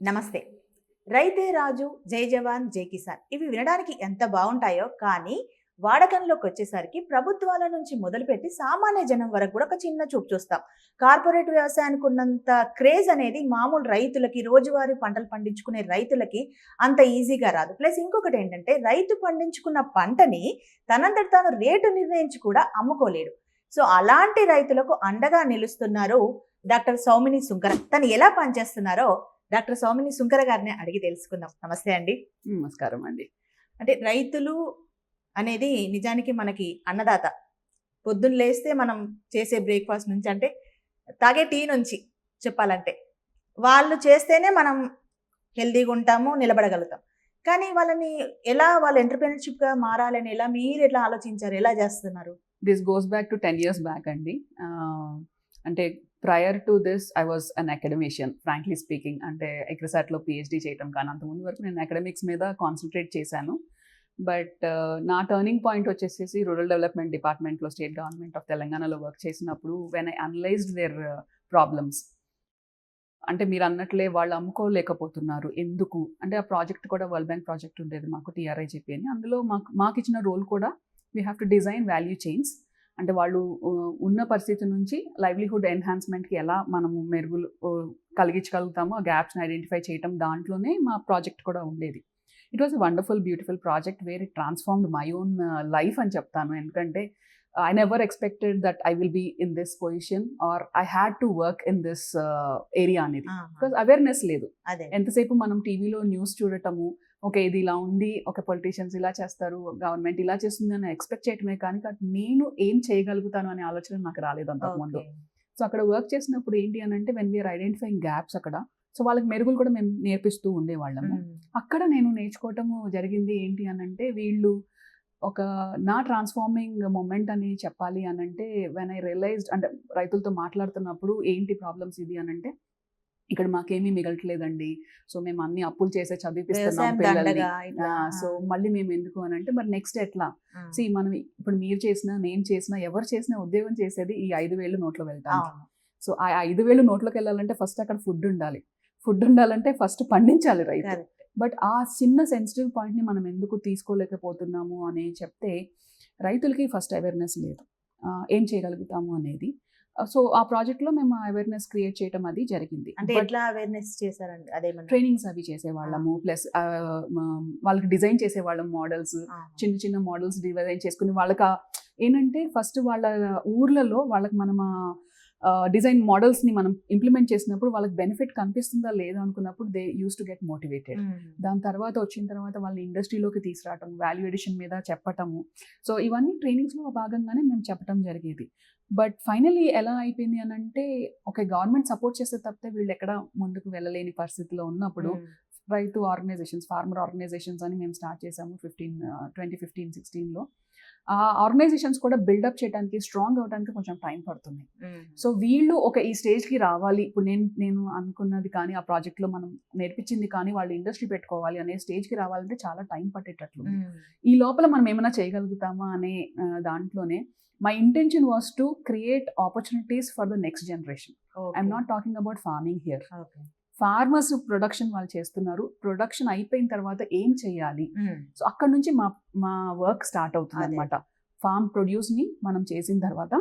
నమస్తే. రైతే రాజు, జై జవాన్, జై కిసాన్ ఇవి వినడానికి ఎంత బావుంటాయో, కానీ వాడకంలోకొచ్చేసరికి ప్రభుత్వాల నుంచి మొదలుపెట్టి సామాన్య జనం వరకు కూడా ఒక చిన్న చూపు చూస్తాం. కార్పొరేట్ వ్యవసాయానికి ఉన్నంత క్రేజ్ అనేది మామూలు రైతులకి, రోజువారీ పంటలు పండించుకునే రైతులకి అంత ఈజీగా రాదు. ప్లస్ ఇంకొకటేంటంటే రైతు పండించుకున్న పంటని తనంతట తాను రేటు నిర్ణయించి కూడా అమ్ముకోలేడు. సో అలాంటి రైతులకు అండగా నిలుస్తున్నారు డాక్టర్ సౌమిని సుంకర. తను ఎలా పనిచేస్తున్నారో డాక్టర్ సౌమిని సుంకర గారిని అడిగి తెలుసుకుందాం. నమస్తే అండి. నమస్కారం అండి. అంటే రైతులు అనేది నిజానికి మనకి అన్నదాత. పొద్దున్న లేస్తే మనం చేసే బ్రేక్ఫాస్ట్ నుంచి, అంటే తాగే టీ నుంచి చెప్పాలంటే వాళ్ళు చేస్తేనే మనం హెల్దీగా ఉంటాము, నిలబడగలుగుతాం. కానీ వాళ్ళని ఎలా వాళ్ళ ఎంటర్‌ప్రెన్యూర్‌షిప్‌గా మారాలని మీరు ఎట్లా ఆలోచించారు? ఎలా చేస్తున్నారు? This goes back to 10 years back అండి. అంటే prior to this I was an academician, frankly speaking. అంటే ఎక్రిసాట్లో పిహెచ్డి చేయటం కానీ అంతకుముందు వరకు నేను అకాడమిక్స్ మీద కాన్సన్ట్రేట్ చేశాను. బట్ నా టర్నింగ్ పాయింట్ వచ్చేసేసి రూరల్ డెవలప్మెంట్ డిపార్ట్మెంట్లో, స్టేట్ గవర్నమెంట్ ఆఫ్ తెలంగాణలో వర్క్ చేసినప్పుడు when I analysed their problems. అంటే మీరు అన్నట్లే వాళ్ళు అమ్ముకోలేకపోతున్నారు. ఎందుకు అంటే ఆ ప్రాజెక్ట్ కూడా వరల్డ్ బ్యాంక్ ప్రాజెక్ట్ ఉండేది మాకు, TRIGP అని. అందులో మాకు ఇచ్చిన రోల్ కూడా we have to design value chains. అంటే వాళ్ళు ఉన్న పరిస్థితి నుంచి లైవ్లీహుడ్ ఎన్హాన్స్మెంట్కి ఎలా మనము మెరుగులు కలిగించగలుగుతామో, ఆ గ్యాప్స్ని ఐడెంటిఫై చేయటం, దాంట్లోనే మా ప్రాజెక్ట్ కూడా ఉండేది. It was a wonderful beautiful project where it transformed my own life అని చెప్తాను. ఎందుకంటే I never expected that I will be in this position or I had to work in this area అనేది. Because awareness లేదు. ఎంతసేపు మనం టీవీలో news చూడటము, okay ఇది ఇలా ఉంది, ఒక పొలిటీషియన్స్ ఇలా చేస్తారు, గవర్నమెంట్ ఇలా చేస్తుంది అని ఎక్స్పెక్ట్ చేయటమే కానీ నేను ఏం చేయగలుగుతాను అనే ఆలోచన నాకు రాలేదు అంతకుముందు. సో అక్కడ వర్క్ చేసినప్పుడు ఏంటి అని అంటే వెన్ వీఆర్ ఐడెంటిఫైయింగ్ గ్యాప్స్ అక్కడ, సో వాళ్ళకి మెరుగులు కూడా మేము నేర్పిస్తూ ఉండేవాళ్ళము. అక్కడ నేను నేర్చుకోవటము జరిగింది ఏంటి అని అంటే, వీళ్ళు ఒక నా ట్రాన్స్ఫార్మింగ్ మూమెంట్ అని చెప్పాలి అని అంటే, వెన్ ఐ రియలైజ్డ్, అంటే రైతులతో మాట్లాడుతున్నప్పుడు ఏంటి ప్రాబ్లమ్స్ ఇది అని అంటే, ఇక్కడ మాకేమీ మిగలట్లేదండి, సో మేము అన్ని అప్పులు చేసే చదివిపిస్తున్నాం పిల్లల్ని, సో మళ్ళీ మేము ఎందుకు అని అంటే, మరి నెక్స్ట్ ఎట్లా? మనం ఇప్పుడు మీరు చేసినా, నేను చేసినా, ఎవరు చేసినా ఉద్యోగం చేసేది ఈ 5,000 నోట్లో వెళ్తాం. సో ఆ 5,000 నోట్లోకి వెళ్ళాలంటే ఫస్ట్ అక్కడ ఫుడ్ ఉండాలి. ఫుడ్ ఉండాలంటే ఫస్ట్ పండించాలి రైతు. బట్ ఆ చిన్న సెన్సిటివ్ పాయింట్ని మనం ఎందుకు తీసుకోలేకపోతున్నాము అని చెప్తే, రైతులకి ఫస్ట్ అవేర్నెస్ లేదు ఏం చేయగలుగుతాము అనేది. సో ఆ ప్రాజెక్ట్లో మేము అవేర్నెస్ క్రియేట్ చేయడం అది జరిగింది. అంటే ఎట్లా అవేర్నెస్ చేశారండి? అదే ట్రైనింగ్స్ అవి చేసేవాళ్ళము, ప్లస్ వాళ్ళకి డిజైన్ చేసేవాళ్ళం మోడల్స్, చిన్న చిన్న మోడల్స్ డిజైన్ చేసుకుని వాళ్ళకి ఏంటంటే ఫస్ట్ వాళ్ళ ఊర్లలో వాళ్ళకి మనం డిజైన్ మోడల్స్ని మనం ఇంప్లిమెంట్ చేసినప్పుడు వాళ్ళకి బెనిఫిట్ కనిపిస్తుందా లేదా అనుకున్నప్పుడు they use to get motivated. దాని తర్వాత వచ్చిన తర్వాత వాళ్ళని ఇండస్ట్రీలోకి తీసుకురావటం, వాల్యూ ఎడిషన్ మీద చెప్పటము, సో ఇవన్నీ ట్రైనింగ్స్లో భాగంగానే మేము చెప్పడం జరిగేది. బట్ ఫైనల్లీ ఎలా అయిపోయింది అని అంటే, ఒక గవర్నమెంట్ సపోర్ట్ చేస్తే తప్పితే వీళ్ళు ఎక్కడ ముందుకు వెళ్ళలేని పరిస్థితిలో ఉన్నప్పుడు రైతు ఆర్గనైజేషన్స్, ఫార్మర్ ఆర్గనైజేషన్స్ అని మేము స్టార్ట్ చేసాము 2015-16లో. ఆ ఆర్గనైజేషన్స్ కూడా బిల్డప్ చేయడానికి, స్ట్రాంగ్ అవడానికి కొంచెం టైం పడుతుంది. సో వీళ్ళు ఈ స్టేజ్కి రావాలి, ఇప్పుడు నేను అనుకున్నది కానీ ఆ ప్రాజెక్ట్లో మనం నేర్పించింది కానీ వాళ్ళు ఇండస్ట్రీ పెట్టుకోవాలి అనే స్టేజ్కి రావాలంటే చాలా టైం పట్టేటట్లు. ఈ లోపల మనం ఏమైనా చేయగలుగుతామా అనే దాంట్లోనే my intention was to create opportunities for the next generation. I'm not talking about farming here. Farmers production వాళ్ళు చేస్తున్నారు, ప్రొడక్షన్ అయిపోయిన తర్వాత ఏం చేయాలి, సో అక్కడ నుంచి మా వర్క్ స్టార్ట్ అవుతుంది అనమాట. ఫార్మ్ ప్రొడ్యూస్ని మనం చేసిన తర్వాత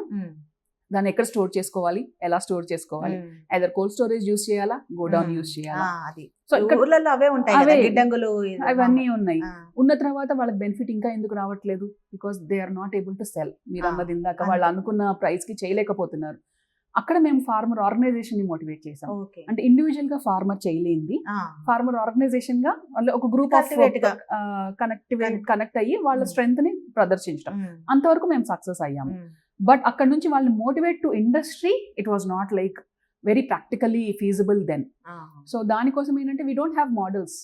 దాన్ని ఎక్కడ స్టోర్ చేసుకోవాలి, ఎలా స్టోర్ చేసుకోవాలి, ఐదర్ కోల్డ్ స్టోరేజ్ యూస్ చేయాలా, గోడౌన్ యూస్ చేయాలా, సో అవన్నీ ఉన్నాయి. ఉన్న తర్వాత వాళ్ళకి బెనిఫిట్ ఇంకా ఎందుకు రావట్లేదు? Because they are not able to sell. మీరు అన్నది ఇందాక, వాళ్ళు అనుకున్న ప్రైస్కి చేయలేకపోతున్నారు. అక్కడ మేము ఫార్మర్ ఆర్గనైజేషన్ ని మోటివేట్ చేసాం. అంటే ఇండివిజువల్ గా ఫార్మర్ చేయలేంది ఫార్మర్ ఆర్గనైజేషన్ గా ఒక గ్రూప్ ఆఫ్ కనెక్ట్ అయ్యి వాళ్ళ స్ట్రెంగ్త్ ని ప్రదర్శించడం, అంతవరకు మేము సక్సెస్ అయ్యాము. బట్ అక్కడ నుంచి వాళ్ళని motivate to industry, it was not like very practically feasible then. So దానికోసం ఏంటంటే వీ డోంట్ హ్యావ్ మోడల్స్.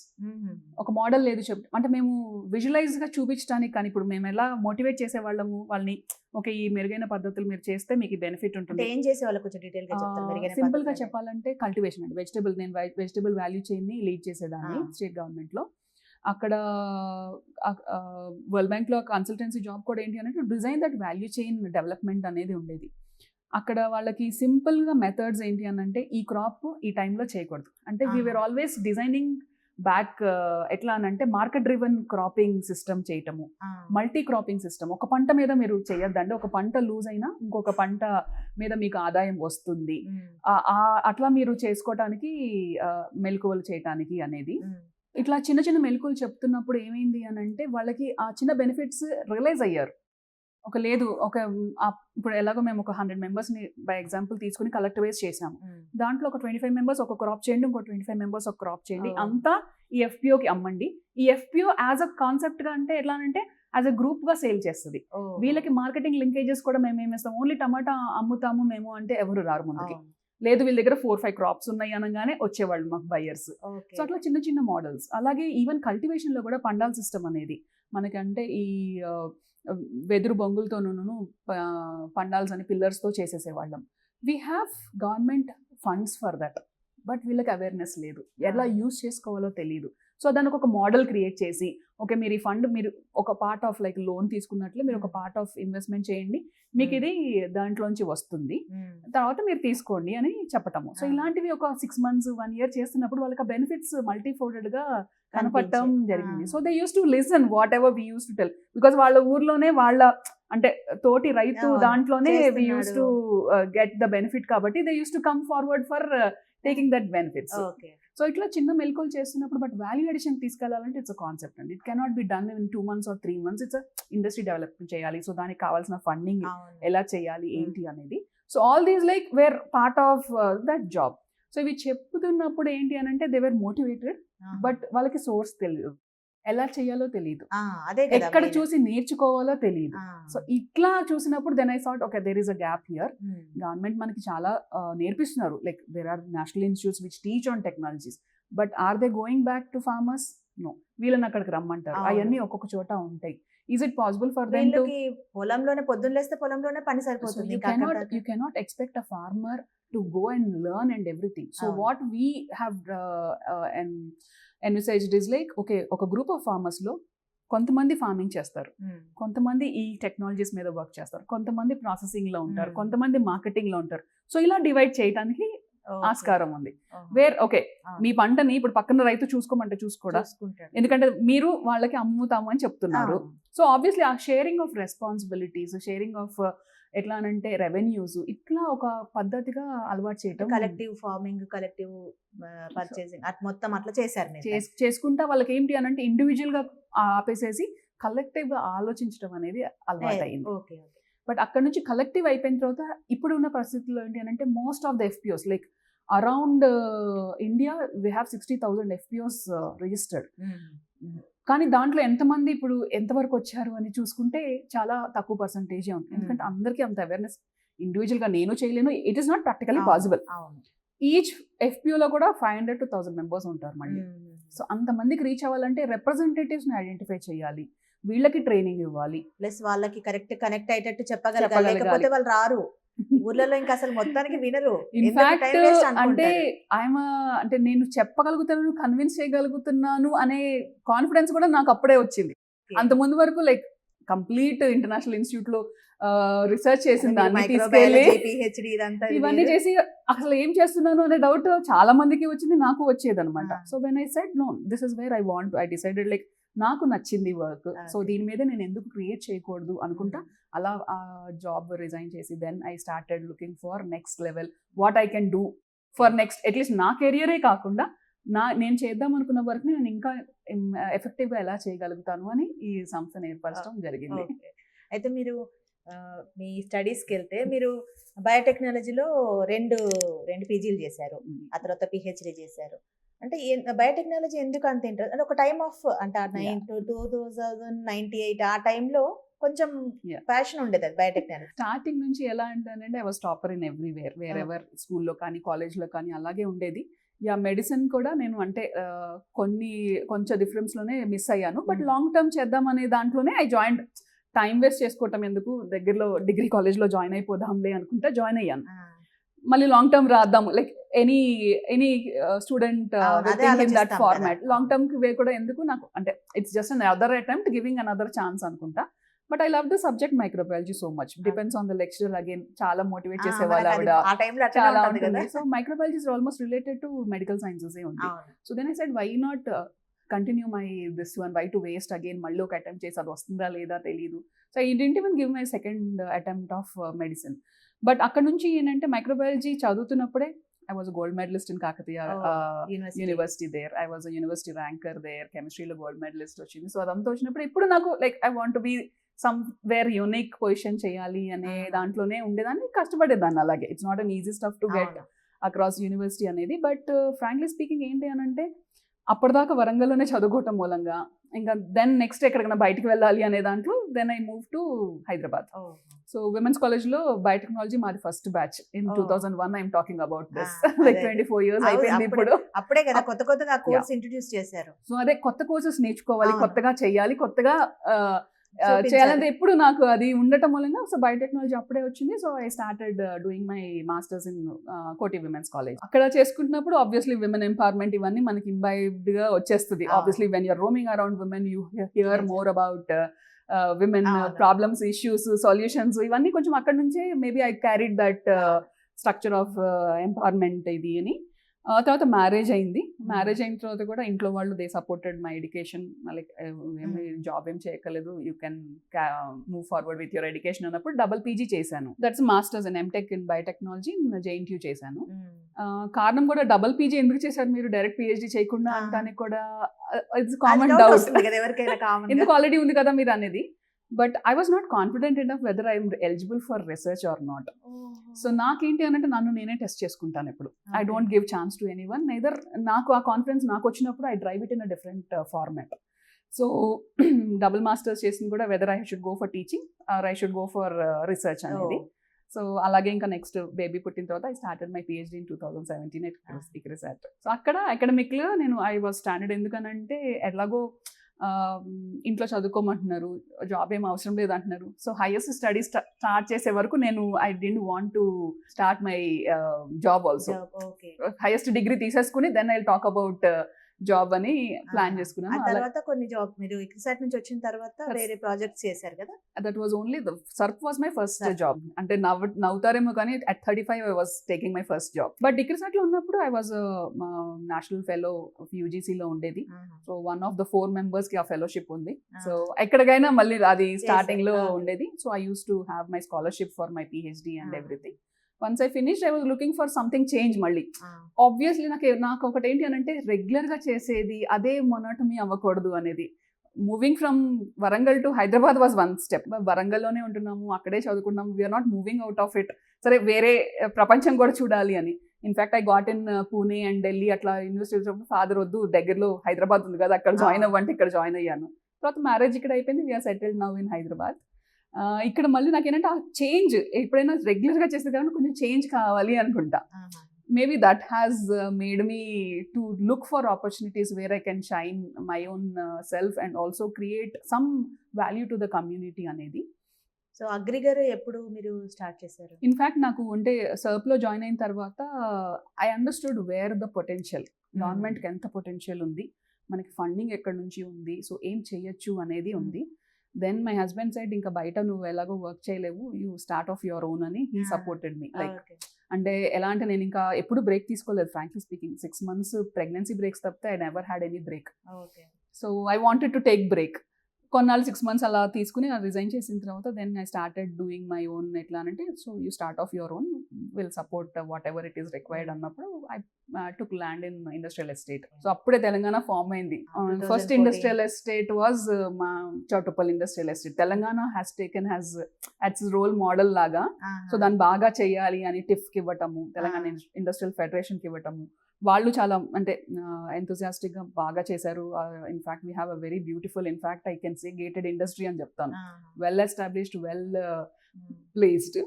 ఒక మోడల్ లేదు అంటే మేము విజువలైజ్ గా చూపించడానికి. కానీ ఇప్పుడు మేము ఎలా మోటివేట్ చేసేవాళ్ళము వాళ్ళని, ఓకే ఈ మెరుగైన పద్ధతులు మీరు చేస్తే మీకు బెనిఫిట్ ఉంటుంది. ఏం చేసేవాళ్ళు కొంచెం డీటెయిల్ గా చెప్తారు? సింపుల్ గా చెప్పాలంటే కల్టివేషన్ అండి. నేను వెజిటబుల్ వాల్యూ చైన్ ని లీడ్ చేసేదాన్ని స్టేట్ గవర్నమెంట్ లో. అక్కడ వరల్డ్ బ్యాంక్ లో కన్సల్టెన్సీ జాబ్ కూడా ఏంటి అంటే design that value chain development అనేది ఉండేది. అక్కడ వాళ్ళకి సింపుల్గా మెథడ్స్ ఏంటి అని అంటే ఈ క్రాప్ ఈ టైంలో చేయకూడదు అంటే we were always designing back ఎట్లా అని అంటే మార్కెట్ డ్రివెన్ క్రాపింగ్ సిస్టమ్ చేయటము, మల్టీ క్రాపింగ్ సిస్టమ్. ఒక పంట మీద మీరు చేయొద్దండి, ఒక పంట లూజ్ అయినా ఇంకొక పంట మీద మీకు ఆదాయం వస్తుంది. అట్లా మీరు చేసుకోవటానికి మెలకువలు చేయటానికి అనేది ఇట్లా చిన్న చిన్న మెలకువలు చెప్తున్నప్పుడు ఏమైంది అని అంటే వాళ్ళకి ఆ చిన్న బెనిఫిట్స్ రియలైజ్ అయ్యారు. ఇప్పుడు ఎలాగో మేము ఒక 100 మెంబర్స్ని బై ఎగ్జాంపుల్ తీసుకుని కలెక్టివైజ్ చేసాము. దాంట్లో ఒక 25 మెంబర్స్ ఒక క్రాప్ చేయండి, ఇంకో 25 మెంబర్స్ ఒక క్రాప్ చేయండి, అంతా ఈ FPOకి అమ్మండి. ఈ FPO యాజ్ అ కాన్సెప్ట్ గా అంటే ఎట్లా అంటే యాజ్ అ గ్రూప్ గా సేల్ చేస్తుంది. వీళ్ళకి మార్కెటింగ్ లింకేజెస్ కూడా మేము ఏమేస్తాం, ఓన్లీ టమాటా అమ్ముతాము మేము అంటే ఎవరు రారు ముందుకి. లేదు వీళ్ళ దగ్గర 4-5 క్రాప్స్ ఉన్నాయి అనగానే వచ్చేవాళ్ళు మాకు బయర్స్. సో అట్లా చిన్న చిన్న మోడల్స్. అలాగే ఈవెన్ కల్టివేషన్ లో కూడా పండాల్ సిస్టమ్ అనేది మనకంటే ఈ వెదురు బొంగులతోనూ పండాల్స్ అని పిల్లర్స్తో చేసేసేవాళ్ళం. We have government funds for that, but వీళ్ళకి అవేర్నెస్ లేదు, ఎలా యూజ్ చేసుకోవాలో తెలియదు. సో దానికి ఒక మోడల్ క్రియేట్ చేసి ఓకే మీరు ఈ ఫండ్ మీరు ఒక పార్ట్ ఆఫ్ లైక్ లోన్ తీసుకున్నట్లు మీరు ఒక పార్ట్ ఆఫ్ ఇన్వెస్ట్మెంట్ చేయండి, మీకు ఇది దాంట్లోంచి వస్తుంది, తర్వాత మీరు తీసుకోండి అని చెప్పటము. సో ఇలాంటివి ఒక 6 months 1 year చేస్తున్నప్పుడు వాళ్ళకి బెనిఫిట్స్ మల్టీఫోల్డెడ్ గా కనపడటం జరిగింది. So they use to listen what we use to tell, because వాళ్ళ ఊర్లోనే వాళ్ళ అంటే తోటి రైతు దాంట్లోనే we use to get the benefit కాబట్టి they use to come forward for taking that benefits. So ఇట్లా చిన్న మెలకువలు చేస్తున్నప్పుడు బట్ వాల్యూ అడిషన్ తీసుకెళ్లాలంటే ఇట్స్ అ కాన్సెప్ట్ అండి. It cannot be done in 2 months or 3 months. It's industry development చేయాలి. సో దానికి కావాల్సిన ఫండింగ్ ఎలా చేయాలి ఏంటి అనేది. So all these like where part of that job. So ఇవి చెప్పుతున్నప్పుడు ఏంటి అని అంటే దే వర్ మోటివేటెడ్, బట్ వాళ్ళకి సోర్స్ తెలియదు, ఎలా చేయాలో తెలియదు, ఎక్కడ చూసి నేర్చుకోవాలో తెలియదు. సో ఇట్లా చూసినప్పుడు then I thought okay there is a gap here. Government మనకి చాలా నేర్పిస్తున్నారు, like there are national institutes which teach on technologies, but are they going back to farmers? No, వీళ్ళని అక్కడికి రమ్మంటారు, అవన్నీ ఒక్కొక్క చోట ఉంటాయి. Is it possible for them to పొలంలోనే పొద్దున్న లేస్తే పొలంలోనే పని సరిపోతుంది? You cannot expect a farmer to go and learn and everything. So what we have envisaged is like okay, ఒక గ్రూప్ ఆఫ్ ఫార్మర్స్ లో కొంతమంది ఫార్మింగ్ చేస్తారు, కొంతమంది ఈ టెక్నాలజీస్ మీద వర్క్ చేస్తారు, కొంతమంది ప్రాసెసింగ్ లో ఉంటారు, కొంతమంది మార్కెటింగ్ లో ఉంటారు. సో ఇలా డివైడ్ చేయడానికి ఆస్కారం ఉంది. వేర్ ఓకే మీ పంటని ఇప్పుడు పక్కన రైతు చూసుకోమంటే చూసుకోడా, ఎందుకంటే మీరు వాళ్ళకి అమ్ముతాము అని చెప్తున్నారు. సో ఆబ్వియస్లీ ఆ sharing of responsibilities, sharing of ఎట్లా అంటే రెవెన్యూస్, ఇట్లా ఒక పద్ధతిగా అలవాటు చేయటం, కలెక్టివ్ ఫార్మింగ్, కలెక్టివ్ పర్చేసింగ్ మొత్తం అట్లా చేశారు. చేసుకుంటా వాళ్ళకి ఏంటి అని అంటే ఇండివిజువల్ గా ఆపేసేసి కలెక్టివ్ గా ఆలోచించడం అనేది అలవాటు అయింది. బట్ అక్కడ నుంచి కలెక్టివ్ అయిపోయిన తర్వాత ఇప్పుడు ఉన్న పరిస్థితుల్లో ఏంటి అని అంటే most of the FPOs like around India we have 60,000 FPOs registered. కానీ దాంట్లో ఎంతమంది ఇప్పుడు ఎంతవరకు వచ్చారు అని చూసుకుంటే చాలా తక్కువ పర్సంటేజే ఉంది. ఎందుకంటే అందరికీ అంత అవేర్నెస్ ఇండివిజువల్ గా నేను చేయలేను, it is not practically possible. Each FPO లో కూడా 500 to 1000 మెంబర్స్ ఉంటారు మళ్ళీ. సో అంతమందికి రీచ్ అవ్వాలంటే రిప్రజెంటేటివ్స్ ని ఐడెంటిఫై చేయాలి, వీళ్ళకి ట్రైనింగ్ ఇవ్వాలి, ప్లస్ వాళ్ళకి కరెక్ట్ కనెక్ట్ అయ్యేటట్టు చెప్పగలగాలి, లేకపోతే వాళ్ళు రారు ఊర్లలో, ఇంకా అసలు మొత్తానికి వినరు. ఇన్ఫాక్ట్ అంటే అంటే నేను చెప్పగలుగుతాను, కన్విన్స్ చేయగలుగుతున్నాను అనే కాన్ఫిడెన్స్ కూడా నాకు అప్పుడే వచ్చింది. అంత ముందు వరకు లైక్ కంప్లీట్ ఇంటర్నేషనల్ ఇన్స్టిట్యూట్ లో రిసెర్చ్ చేసిన దాన్ని తీసుకెళ్ళి ఇవన్నీ చేసి అసలు ఏం చేస్తున్నాను అనే డౌట్ చాలా మందికి వచ్చింది, నాకు వచ్చేది అనమాట. So when I said no this is where I decided like నాకు నచ్చింది వర్క్, సో దీని మీద నేను ఎందుకు క్రియేట్ చేయకూడదు అనుకుంటా అలా ఆ జాబ్ రిజైన్ చేసి then I started looking for next level, what I can do for next at least నా కెరియరే కాకుండా నేను చేద్దాం అనుకున్న వర్క్ నేను ఇంకా ఎఫెక్టివ్ గా ఎలా చేయగలుగుతాను అని ఈ సంస్థను ఏర్పరచడం జరిగింది. అయితే మీరు మీ స్టడీస్కి వెళ్తే మీరు బయోటెక్నాలజీలో రెండు PGలు చేశారు, ఆ తర్వాత PhD చేశారు. అంటే బయోటెక్నాలజీ ఎందుకు అంత ఇంట్రెస్ట్? అంటే ఒక టైమ్ ఆఫ్ అంటే 2098 ఆ టైంలో కొంచెం ప్యాషన్ ఉండేది అది బయోటెక్నాలజీ. స్టార్టింగ్ నుంచి ఎలా అంటానంటే I was topper in everywhere, wherever స్కూల్లో కానీ కాలేజ్లో కానీ అలాగే ఉండేది. మెడిసిన్ కూడా నేను అంటే కొంచెం డిఫరెన్స్ లోనే మిస్ అయ్యాను, బట్ లాంగ్ టర్మ్ చేద్దాం అనే దాంట్లోనే ఐ జాయిన్. టైం వేస్ట్ చేసుకోవటం ఎందుకు, దగ్గరలో డిగ్రీ కాలేజ్లో జాయిన్ అయిపోదాంలే అనుకుంటా జాయిన్ అయ్యాను. మళ్ళీ లాంగ్ టర్మ్ రాద్దాము like any student in that format, long term కి వే కూడా ఎందుకు నాకు అంటే it's just an other attempt giving another chance అనుకుంటా. But I love the subject microbiology so much. Depends on the lecturer again, చాలా motivate ఆ, చేసేవాళ్ళు మనకు అది ఆవిడ, ఆ టైంలో అట్లనే చాలా ఉంటది ఉంటుంది. కదా. So microbiology is almost related to medical sciences ఉంది. అవును. So then I said why not continue my this one, why to waste again, మళ్ళీ ఒక అటెంప్ట్ చేసి అది వస్తుందా లేదా తెలియదు. So I didn't even give my second attempt of medicine. But అక్కడ నుంచి ఏంటంటే మైక్రోబయాలజీ చదువుతున్నప్పుడే I was a gold medalist in Kakatiya University there. I was a university ranker there. కెమిస్ట్రీలో గోల్డ్ మెడలిస్ట్ వచ్చింది. సో అదంతా వచ్చినప్పుడు ఇప్పుడు నాకు like I want to be somewhere unique position చేయాలి అనే దాంట్లోనే ఉండేదాన్ని, కష్టపడేదాన్ని అలాగే. It's not an easy stuff to get across university అనేది. బట్ ఫ్రాంక్లీ స్పీకింగ్ ఏంటి అని అంటే అప్పటిదాకా వరంగల్లోనే చదువుకోవటం మూలంగా ఇంకా దెన్ నెక్స్ట్ ఎక్కడికైనా బయటికి వెళ్ళాలి అనే దాంట్లో then I move to Hyderabad. So women's కాలేజ్లో బయోటెక్నాలజీ మాది first batch in 2001. I'm talking about this, like 24 years అయిపోయింది ఇప్పుడు. అప్పుడే కదా కొత్త కొత్తగా కోర్స్ ఇంట్రడ్యూస్ చేశారు. సో అదే కొత్త కోర్సెస్ నేర్చుకోవాలి, కొత్తగా చేయాలి, కొత్తగా చూపించాలి. చేయాలంటే ఎప్పుడు నాకు అది ఉండటం మూలంగా సో బయోటెక్నాలజీ అప్పుడే వచ్చింది. So I started doing my masters in కోటి విమెన్స్ కాలేజ్. అక్కడ చేసుకుంటున్నప్పుడు ఆబ్వియస్లీ విమెన్ ఎంపవర్మెంట్ ఇవన్నీ మనకి ఇంబైబ్డ్ గా వచ్చేస్తుంది. Obviously when you're roaming around women you hear more about women problems, issues, solutions, ఇవన్నీ కొంచెం అక్కడ నుంచే maybe I carried that structure of empowerment ఇది అని. తర్వాత మ్యారేజ్ అయింది. మ్యారేజ్ అయిన తర్వాత కూడా ఇంట్లో వాళ్ళు they supported my education. Like ఏమి జాబ్ ఏం చేయక్కర్లేదు, you can move forward with your education అన్నప్పుడు డబుల్ పీజీ చేశాను. That's masters in MTech in biotechnology in JNTU చేశాను. కారణం కూడా డబుల్ పీజీ ఎందుకు చేశారు మీరు డైరెక్ట్ PhD చేయకుండా అంటానికి కూడా ఇట్స్ కామన్ డౌట్, ఎందుకు ఆల్రెడీ ఉంది కదా మీరు అనేది. But I was not confident enough whether I'm eligible for research or not. So నాకేంటి అనంటే నన్ను నేనే టెస్ట్ చేసుకుంటాను ఎప్పుడు. I don't give chance to anyone. Neither నాకు ఆ కాన్ఫిడెన్స్ నాకు వచ్చినప్పుడు I drive it in a different format. So double masters చేసింది కూడా whether I should go for teaching or I should go for research అనేది. So అలాగే ఇంకా next baby పుట్టిన తర్వాత I started my PhD in 2017 at ICRISAT. So అక్కడ అకాడమిక్లో నేను I was standard. ఎందుకనంటే ఎలాగో ఇంట్లో చదువుకోమంటున్నారు, జాబ్ ఏం అవసరం లేదు అంటున్నారు. సో హైయెస్ట్ స్టడీస్ స్టార్ట్ చేసే వరకు నేను I don't want to start my job also. Highest degree తీసేసుకుని then I talk about job అని ప్లాన్ చేసుకున్నాను. తర్వాత కొన్ని జాబ్ మీరు ICRISAT నుంచి వచ్చిన తర్వాత వేరే ప్రాజెక్ట్స్ చేశారు కదా. That was only SERP was my first job. అంటే నవ్వుతారేమో కానీ at 35 I was taking my first job. But ICRISAT లో ఉన్నప్పుడు I was national fellow UGC లో ఉండేది. So one of the 4 members కి ఆ ఫెలోషిప్ ఉంది. సో ఎక్కడికైనా మళ్ళీ అది స్టార్టింగ్ లో ఉండేది. So I use to have my scholarship for my PhD and everything. Once I finished I was looking for something change మళ్ళీ. ఆబ్వియస్లీ నాకు ఒకటి ఏంటి అని అంటే రెగ్యులర్గా చేసేది అదే మొనోటమీ అవ్వకూడదు అనేది. Moving from Warangal to Hyderabad was one step. వరంగల్లోనే ఉంటున్నాము, అక్కడే చదువుకున్నాము, we're not moving out of it. సరే వేరే ప్రపంచం కూడా చూడాలి అని. In fact I got in Pune and Delhi అట్లా యూనివర్సిటీ. ఫాదర్ వద్దు, దగ్గరలో హైదరాబాద్ ఉంది కదా అక్కడ జాయిన్ అవ్వంటే ఇక్కడ జాయిన్ అయ్యాను. తర్వాత మ్యారేజ్ ఇక్కడ అయిపోయింది, we're settled now in Hyderabad. ఇక్కడ మళ్ళీ నాకేంటంటే ఆ చేంజ్ ఎప్పుడైనా రెగ్యులర్గా చేస్తే కాబట్టి కొంచెం చేంజ్ కావాలి అనుకుంటా. Maybe that has made me to look for opportunities where I can shine my own self and also create some value to the community అనేది. సో అగ్రి గారు ఎప్పుడు మీరు స్టార్ట్ చేశారు? ఇన్ఫాక్ట్ నాకు అంటే SERPలో జాయిన్ అయిన తర్వాత I understood wear the potential, గవర్నమెంట్కి ఎంత పొటెన్షియల్ ఉంది, మనకి ఫండింగ్ ఎక్కడి నుంచి ఉంది, సో ఏం చేయొచ్చు అనేది ఉంది. దెన్ మై హస్బెండ్ సైడ్ ఇంకా బయట నువ్వు ఎలాగో వర్క్ చేయలేవు, you start off your own అని హీ సపోర్టెడ్ మీ. లైక్ అంటే ఎలా అంటే నేను ఇంకా ఎప్పుడు బ్రేక్ తీసుకోలేదు frankly speaking. 6 months pregnancy breaks తప్పితే I never had any break. So I wanted to take break. కొన్నాళ్ళు 6 months అలా తీసుకుని రిజైన్ చేసిన తర్వాత then I started doing my own. ఎట్లా అంటే so you start off your own, will support whatever it is required అన్నప్పుడు I took land in industrial estate. So అప్పుడే Telangana form అయింది. ఫస్ట్ ఇండస్ట్రియల్ ఎస్టేట్ వాజ్ మా Choutuppal industrial estate. Telangana has taken has its role model లాగా. So దాన్ని బాగా చేయాలి అని టిఫ్కి ఇవ్వటము, తెలంగాణ ఇండస్ట్రియల్ ఫెడరేషన్కి ఇవ్వటము. వాళ్ళు చాలా అంటే ఎంతూజియాస్టిక్గా బాగా చేశారు. In fact we have a very beautiful, in fact I can say gated industry అని చెప్తాను. Well established, well placed.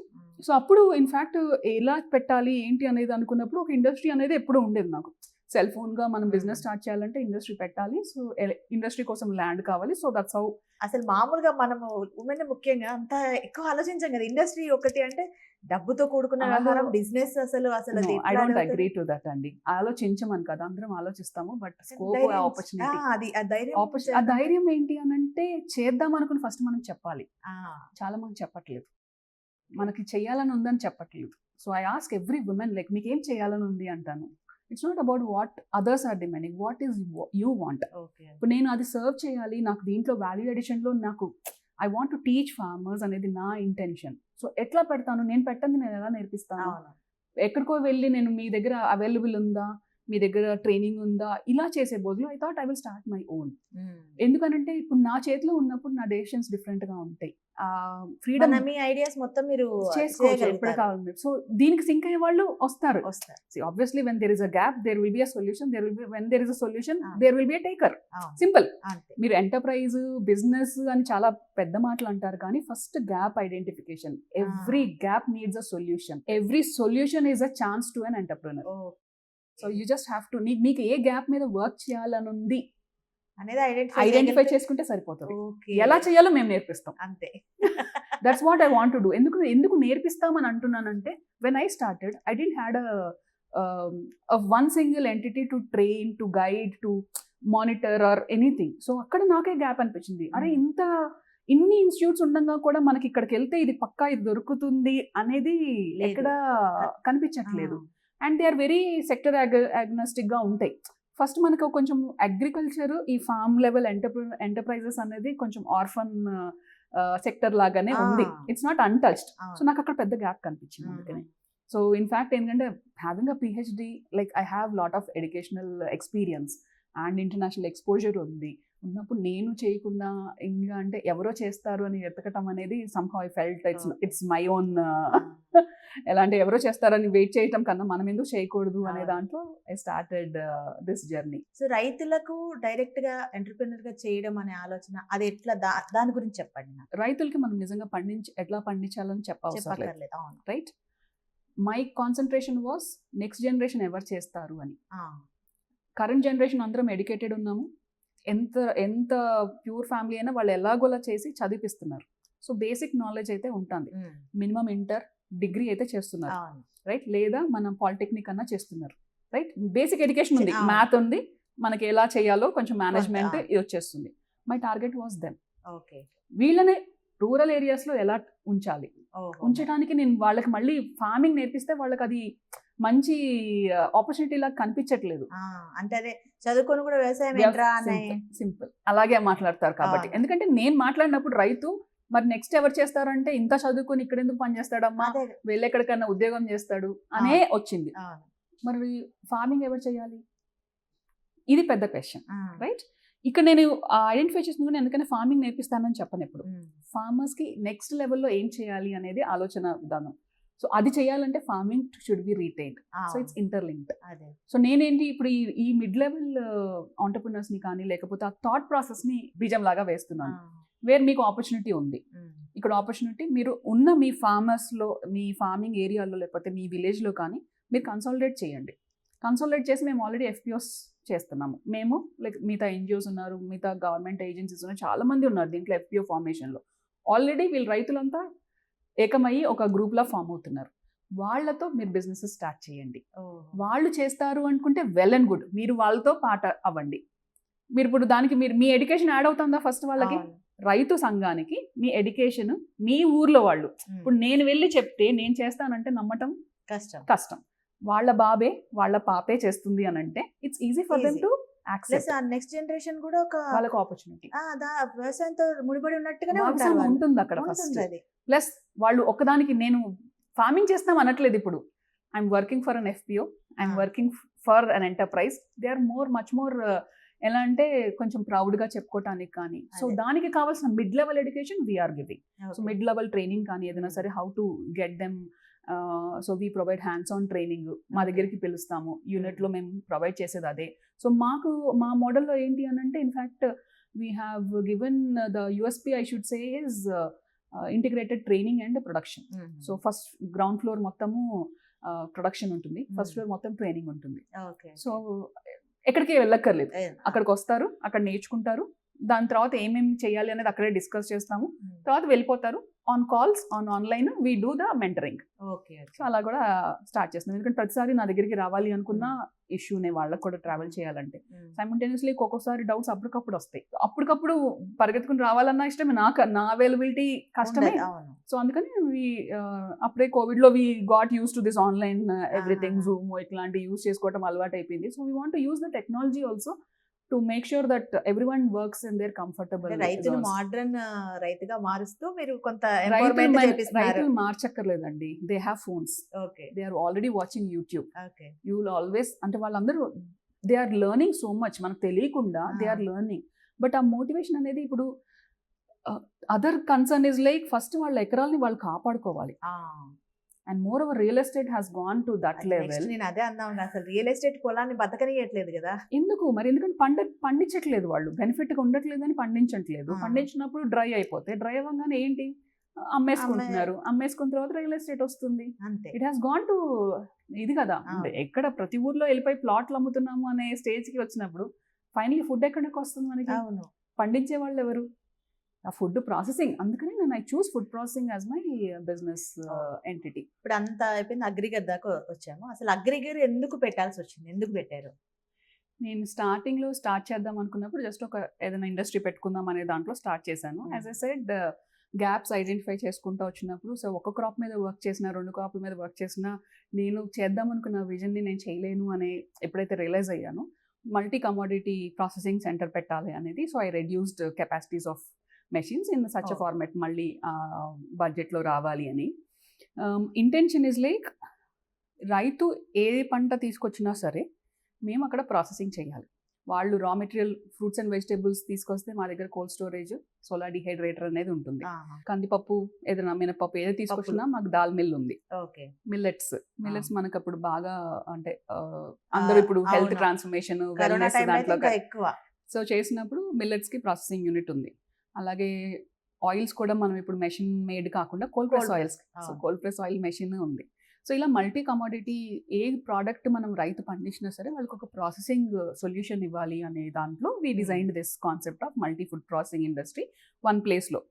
So అప్పుడు ఇన్ఫాక్ట్ ఎలా పెట్టాలి ఏంటి అనేది అనుకున్నప్పుడు ఒక ఇండస్ట్రీ అనేది ఎప్పుడు ఉండేది నాకు. సెల్ ఫోన్గా మనం బిజినెస్ స్టార్ట్ చేయాలంటే ఇండస్ట్రీ పెట్టాలి. సో ఇండస్ట్రీ కోసం ల్యాండ్ కావాలి. So that's how. అసలు మామూలుగా మనము ఉమెన్ ముఖ్యంగా అంత ఎక్కువ ఆలోచించాం కదా. ఇండస్ట్రీ ఒకటి అంటే డబ్బుతో కూడుకున్న ఆలో- వ్యవహారం, బిజినెస్ అసలు అసలు అది ఐ ఎట్లా డోంట్ అడుగుతుంది? అగ్రీ టు దట్ అండి. ఆలోచించమని కదా, అందరం ఆలోచిస్తాము, బట్ స్కోప్ ధైర్యం ఆపర్చునిటీ అది ఆ ధైర్యం ఆ చేయాలంటే- ధైర్యం ఏంటి అని అంటే చేద్దాం అనుకుని ఫస్ట్ మనం చెప్పాలి. ఆ, చాలా మంది చెప్పట్లేదు, మనకి చేయాలని ఉందని చెప్పట్లేదు. So I ask every woman, like మీకు ఏం చేయాలని ఉంది అంటాను. It's not about what others are demanding, what is you want. Okay. ఇప్పుడు నేను అది సర్వ్ చేయాలి, నాకు దీంట్లో వాల్యూ అడిషన్లో నాకు I want to teach farmers అనేది నా ఇంటెన్షన్. సో ఎట్లా పెడతాను, నేను పెట్టండి నేను ఎలా నేర్పిస్తాను? అవును. ఎక్కడికో వెళ్ళి నేను మీ దగ్గర అవైలబుల్ ఉందా, మీ దగ్గర ట్రైనింగ్ ఉందా, ఇలా చేసే బదులు I thought I will start my own. ఎందుకనంటే ఇప్పుడు నా చేతిలో ఉన్నప్పుడు నా డెసిషన్స్ డిఫరెంట్గా ఉంటాయి. ఫ్రీడమ్ మీ ఐడియాస్ మొత్తం మీరు చేసుకోవచ్చు ఎప్పుడు చేయగలుగుతారు. కావాలి. సో దీనికి సింక్ అయ్యే వాళ్ళు వస్తారు. వస్తారు. Obviously when there is a gap there will be a solution, when there is a solution Ah. There will be a taker. అవును. సింపుల్. అంతే. మీరు ఎంటర్ప్రైజ్ బిజినెస్ అని చాలా పెద్ద మాటలు అంటారు, కానీ first gap identification. Every gap needs a solution, every solution is a chance to an entrepreneur. So you just have to, మీకు ఏ గ్యాప్ మీద వర్క్ చేయాలని ఉంది అనేది ఐడెంటిఫై చేసుకుంటే సరిపోతుంది. ఓకే. ఎలా చేయాలో మేము నేర్పిస్తాం. అంతే. That's what I want to do. ఎందుకు నేర్పిస్తామని అంటున్నానంటే, when I started I didn't had one single entity to train, to guide, to monitor or anything. So అక్కడ నాకే గ్యాప్ అనిపించింది. అరే ఇన్ని ఇన్స్టిట్యూట్స్ ఉండగా కూడా మనకి ఇక్కడికి వెళ్తే ఇది పక్కా ఇది దొరుకుతుంది అనేది లేదు. ఎక్కడ కనిపించట్లేదు. And they are very sector అగ్నోస్టిక్గా ఉంటాయి. ఫస్ట్ మనకు కొంచెం అగ్రికల్చర్, ఈ ఫార్మ్ లెవెల్ ఎంటర్ప్రైజెస్ అనేది కొంచెం ఆర్ఫన్ సెక్టర్ లాగానే ఉంది. It's not untouched. సో నాకు అక్కడ పెద్ద గ్యాప్ కనిపించింది అందుకని. సో ఇన్ఫ్యాక్ట్ ఏంటంటే, having a PhD, like I have lot of educational experience and international exposure ఉన్నప్పుడు నేను చేయకుండా ఇంకా అంటే ఎవరో చేస్తారు అని వెతకటం అనేది somehow I felt it's my own ఎలా అంటే ఎవరో చేస్తారని వెయిట్ చేయటం కన్నా మనం ఎందుకు చేయకూడదు అనే దాంట్లో I started this journey. So రైతులకు డైరెక్ట్ గా ఎంటర్ప్రెన్యూర్ గా చేయడం అనే ఆలోచన అది ఎట్లా దాని గురించి చెప్పండి నాకు. రైతులకి మనం నిజంగా ఎట్లా పండించాలని చెప్పవసరం లేదు, చెప్పక్కర్లేదు. అవును. Right? My concentration was next generation ఎవరు చేస్తారు అని. కరెంట్ జనరేషన్ అందరం ఎడ్యుకేటెడ్ ఉన్నాము, ఎంత ప్యూర్ ఫ్యామిలీ అయినా వాళ్ళు ఎలాగోలా చేసి చదివిపిస్తున్నారు. సో బేసిక్ నాలెడ్జ్ అయితే ఉంటుంది, మినిమం ఇంటర్ డిగ్రీ అయితే చేస్తున్నారు, అవును. రైట్? లేదా మనం పాలిటెక్నిక్ అన్నా చేస్తున్నారు, రైట్? బేసిక్ ఎడ్యుకేషన్ ఉంది, అవును. మ్యాథ్ ఉంది, మనకి ఎలా చేయాలో కొంచెం మేనేజ్మెంట్ అవును. ఇది వచ్చేస్తుంది. My target was them. Okay. వీళ్ళనే రూరల్ ఏరియాస్లో ఎలా ఉంచాలి, ఉంచడానికి నేను వాళ్ళకి మళ్ళీ ఫార్మింగ్ నేర్పిస్తే వాళ్ళకి అది మంచి ఆపర్చునిటీ లాగా కనిపించట్లేదు. అంటే అదే చదువుకొని కూడా వ్యవసాయం ఏంట్రా అనే సింపుల్ అలాగే మాట్లాడతారు కాబట్టి. అవును. ఎందుకంటే నేను మాట్లాడినప్పుడు రైతు మరి నెక్స్ట్ ఎవరు చేస్తారంటే, ఇంత చదువుకొని ఇక్కడ ఎందుకు పని చేస్తాడమ్మా, అదే. వెళ్ళెక్కడికన్నా ఉద్యోగం చేస్తాడు అనే వచ్చింది. అవును. మరి ఫార్మింగ్ ఎవరు చేయాలి, ఇది పెద్ద క్వశ్చన్, రైట్? ఇక్కడ నేను ఐడెంటిఫై చేసుకుని ఎందుకంటే ఫార్మింగ్ నేర్పిస్తానని చెప్పను ఎప్పుడు. ఫార్మర్స్కి నెక్స్ట్ లెవెల్లో ఏం చేయాలి అనేది ఆలోచన విధానం. సో అది చేయాలంటే farming should be retained. So it's interlinked. So నేనేంటి ఇప్పుడు ఈ మిడ్ లెవెల్ ఆంటర్ప్రినర్స్ని కానీ లేకపోతే ఆ థాట్ ప్రాసెస్ని బీజం లాగా వేస్తున్నాను. వేర్ మీకు ఆపర్చునిటీ ఉంది, ఇక్కడ ఆపర్చునిటీ మీరు ఉన్న మీ ఫార్మర్స్లో, మీ ఫార్మింగ్ ఏరియాలో లేకపోతే మీ విలేజ్లో కానీ మీరు కన్సాలిడేట్ చేయండి. కన్సాలిడేట్ చేసి మేము ఆల్రెడీ FPOs చేస్తున్నాము. మేము లైక్ మిగతా NGOs ఉన్నారు, మిగతా గవర్నమెంట్ ఏజెన్సీస్ ఉన్నారు, చాలా మంది ఉన్నారు దీంట్లో FPO ఫార్మేషన్లో. ఆల్రెడీ వీళ్ళు రైతులంతా ఏకమయ్యి ఒక గ్రూప్లా ఫామ్ అవుతున్నారు. వాళ్ళతో మీరు బిజినెస్ స్టార్ట్ చేయండి. వాళ్ళు చేస్తారు అనుకుంటే వెల్ అండ్ గుడ్, మీరు వాళ్ళతో పాట అవ్వండి. మీరు ఇప్పుడు దానికి మీ ఎడ్యుకేషన్ యాడ్ అవుతుందా ఫస్ట్ వాళ్ళకి? రైతు సంఘానికి మీ ఎడ్యుకేషన్ మీ ఊర్లో వాళ్ళు ఇప్పుడు నేను వెళ్ళి చెప్తే నేను చేస్తానంటే నమ్మటం కష్టం. వాళ్ళ బాబే వాళ్ళ పాపే చేస్తుంది అని అంటే it's easy for them to accept. Next generation కూడా ఒక వాళ్ళకి ఆపర్చునిటీ వ్యవసాయంతో ముడిపడి ఉన్నట్టుగానే ఉంటుంది అక్కడ ఫస్ట్. ప్లస్ వాళ్ళు ఒక్కదానికి నేను ఫార్మింగ్ చేస్తాం అనట్లేదు. ఇప్పుడు I'm working for an FPO, I'm working for an enterprise. They are much more ఎలా అంటే కొంచెం ప్రౌడ్గా చెప్పుకోవటానికి కానీ. సో దానికి కావాల్సిన mid level education we're giving. So mid level training కానీ ఏదైనా సరే, how to get them. So we provide hands on training, మా దగ్గరికి పిలుస్తాము, యూనిట్లో మేము ప్రొవైడ్ చేసేది అదే. సో మా మోడల్లో ఏంటి అని అంటే, in fact we have given the USP I should say is integrated training and production. So first ground floor మొత్తము ప్రొడక్షన్ ఉంటుంది, ఫస్ట్ ఫ్లోర్ మొత్తం ట్రైనింగ్ ఉంటుంది. సో ఎక్కడికి వెళ్ళక్కర్లేదు, అక్కడికి వస్తారు, అక్కడ నేర్చుకుంటారు, దాని తర్వాత ఏమేమి చేయాలి అనేది అక్కడే డిస్కస్ చేస్తాము, తర్వాత వెళ్ళిపోతారు, on calls on online we do the mentoring. Okay. So అలా కూడా స్టార్ట్ చేస్తున్నాం. ఎందుకంటే ప్రతిసారి నా దగ్గరికి రావాలి అనుకున్న ఇష్యూనే వాళ్ళకి కూడా ట్రావెల్ చేయాలంటే. సైమల్టేనియస్లీ ఒక్కొక్కసారి డౌట్స్ అప్పటికప్పుడు వస్తాయి. అప్పటికప్పుడు పరిగెత్తుకుని రావాలన్నా ఇష్టమే, నా అవైలబిలిటీ కష్టమే. సో అందుకని అప్పుడే కోవిడ్లో we got use to this online everything, Zoom ఇట్లాంటి యూస్ చేసుకోవడం అలవాటు అయిపోయింది. So we want to use the technology also to make sure that everyone works in their comfortable. రైతులు మోడర్న్ రైతుగా మారుస్తూ మీరు కొంత రైతులు మార్చక్కర్లేదండి. They have phones, they are already watching YouTube. You will always, అంటే వాళ్ళందరూ they are learning so much, మనకు తెలియకుండా దే ఆర్ లెర్నింగ్. బట్ ఆ మోటివేషన్ అనేది ఇప్పుడు other concern is like first వాళ్ళ ఎకరాలని వాళ్ళు కాపాడుకోవాలి. And more over real estate has gone to that level. నేను అదే అందాం, అసలు రియల్ ఎస్టేట్ పొలాన్ని బతకనియట్లేదు కదా. ఎందుకు మరి? ఎందుకంటే పండించట్లేదు, వాళ్ళు బెనిఫిట్ గా ఉండట్లేదు అని పండించట్లేదు. పండించినప్పుడు డ్రై అయిపోతే, డ్రై అవ్వగానే ఏంటి అమ్మేసుకుంటున్నారు. అమ్మేసుకున్న తర్వాత రియల్ ఎస్టేట్ వస్తుంది. ఇట్ హ్యాస్ గాన్ టు ఇది కదా. ఎక్కడ ప్రతి ఊర్లో వెళ్ళిపోయి ప్లాట్లు అమ్ముతున్నాము అనే స్టేజ్ కి వచ్చినప్పుడు ఫైనలీ ఫుడ్ ఎక్కడికి వస్తుంది మనకి? పండించే వాళ్ళు ఎవరు? ఆ ఫుడ్ ప్రాసెసింగ్. అందుకని నేను I choose food processing as my business entity. ఇప్పుడు అంతా అయిపోయింది, అగ్రిగర్ దాకా వచ్చాము. అసలు అగ్రిగర్ ఎందుకు పెట్టాల్సి వచ్చింది, ఎందుకు పెట్టారు? నేను స్టార్టింగ్లో స్టార్ట్ చేద్దాం అనుకున్నప్పుడు జస్ట్ ఒక ఏదైనా ఇండస్ట్రీ పెట్టుకుందాం అనే దాంట్లో స్టార్ట్ చేశాను. As I said, gaps identify చేసుకుంటూ వచ్చినప్పుడు, సో ఒక క్రాప్ మీద వర్క్ చేసినా, 2 క్రాప్ల మీద వర్క్ చేసినా, నేను చేద్దాం అనుకున్న విజన్ని నేను చేయలేను అని ఎప్పుడైతే రియలైజ్ అయ్యాను, మల్టీ కమోడిటీ ప్రాసెసింగ్ సెంటర్ పెట్టాలి అనేది. So I reduced capacities of machines in such a format, మళ్ళీ బడ్జెట్లో రావాలి అని. ఇంటెన్షన్ ఇస్ లైక్, రైతు ఏ పంట తీసుకొచ్చినా సరే మేము అక్కడ ప్రాసెసింగ్ చేయాలి. వాళ్ళు raw material fruits and vegetables తీసుకొస్తే మా దగ్గర కోల్డ్ స్టోరేజ్, సోలార్ డిహైడ్రేటర్ అనేది ఉంటుంది. కందిపప్పు, ఏదైనా మినపప్పు ఏదో తీసుకొచ్చినా మాకు దాల్ మిల్ ఉంది. మిల్లెట్స్ మనకు అప్పుడు బాగా, అంటే అందరూ ఇప్పుడు హెల్త్ ట్రాన్స్ఫర్మేషన్, వెల్నెస్ దాంట్లో ఎక్కువ. సో చేసినప్పుడు మిల్లెట్స్కి ప్రాసెసింగ్ యూనిట్ ఉంది. అలాగే ఆయిల్స్ కూడా మనం ఇప్పుడు మెషిన్ మేడ్ కాకుండా cold press oils, so cold press oil machine ఉంది. సో ఇలా మల్టీ కమోడిటీ ఏ ప్రోడక్ట్ మనం రైతు పండించినా సరే వాళ్ళకి ఒక ప్రాసెసింగ్ సొల్యూషన్ ఇవ్వాలి అనే దాంట్లో we designed this concept of multi food processing industry one ప్లేస్లో.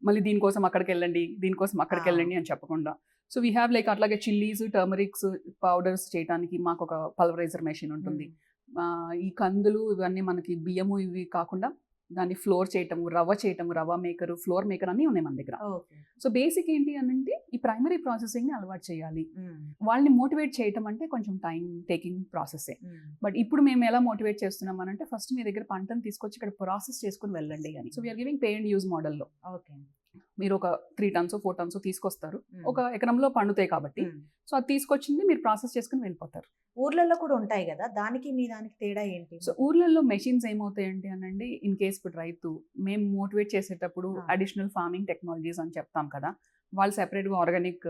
మళ్ళీ దీనికోసం అక్కడికి వెళ్ళండి, దీనికోసం అక్కడికి వెళ్ళండి అని చెప్పకుండా. సో వీ హ్యావ్ లైక్ అట్లాగే చిల్లీస్, టర్మరిక్స్ పౌడర్స్ చేయడానికి మాకు ఒక పల్వరైజర్ మెషిన్ ఉంటుంది. ఈ కందులు ఇవన్నీ మనకి బియ్యము ఇవి కాకుండా దాన్ని ఫ్లోర్ చేయటము, రవ్వ మేకర్, ఫ్లోర్ మేకర్ అన్నీ ఉన్నాయి మన దగ్గర. సో బేసిక్ ఏంటి అని అంటే ఈ ప్రైమరీ ప్రాసెసింగ్ని అలవాటు చేయాలి. వాళ్ళని మోటివేట్ చేయటం అంటే కొంచెం టైం టేకింగ్ ప్రాసెసే. బట్ ఇప్పుడు మేము ఎలా మోటివేట్ చేస్తున్నాం అని అంటే, ఫస్ట్ మీ దగ్గర పంటను తీసుకొచ్చి ఇక్కడ ప్రాసెస్ చేసుకుని వెళ్ళండి అని. So we're giving pay and use మోడల్లో. మీరు ఒక 3 టన్స్ 4 టన్స్ తీసుకొస్తారు, ఒక ఎకరంలో పండుతాయి కాబట్టి. సో అది తీసుకొచ్చింది మీరు ప్రాసెస్ చేసుకుని వెళ్ళిపోతారు. ఊర్లలో కూడా ఉంటాయి కదా, దానికి తేడా ఏంటి? సో ఊర్లలో మెషిన్స్ ఏమవుతాయంటే అనండి, ఇన్ కేస్ ఇప్పుడు రైతు మేము మోటివేట్ చేసేటప్పుడు అడిషనల్ ఫార్మింగ్ టెక్నాలజీస్ అని చెప్తాం కదా, వాళ్ళు సెపరేట్గా ఆర్గానిక్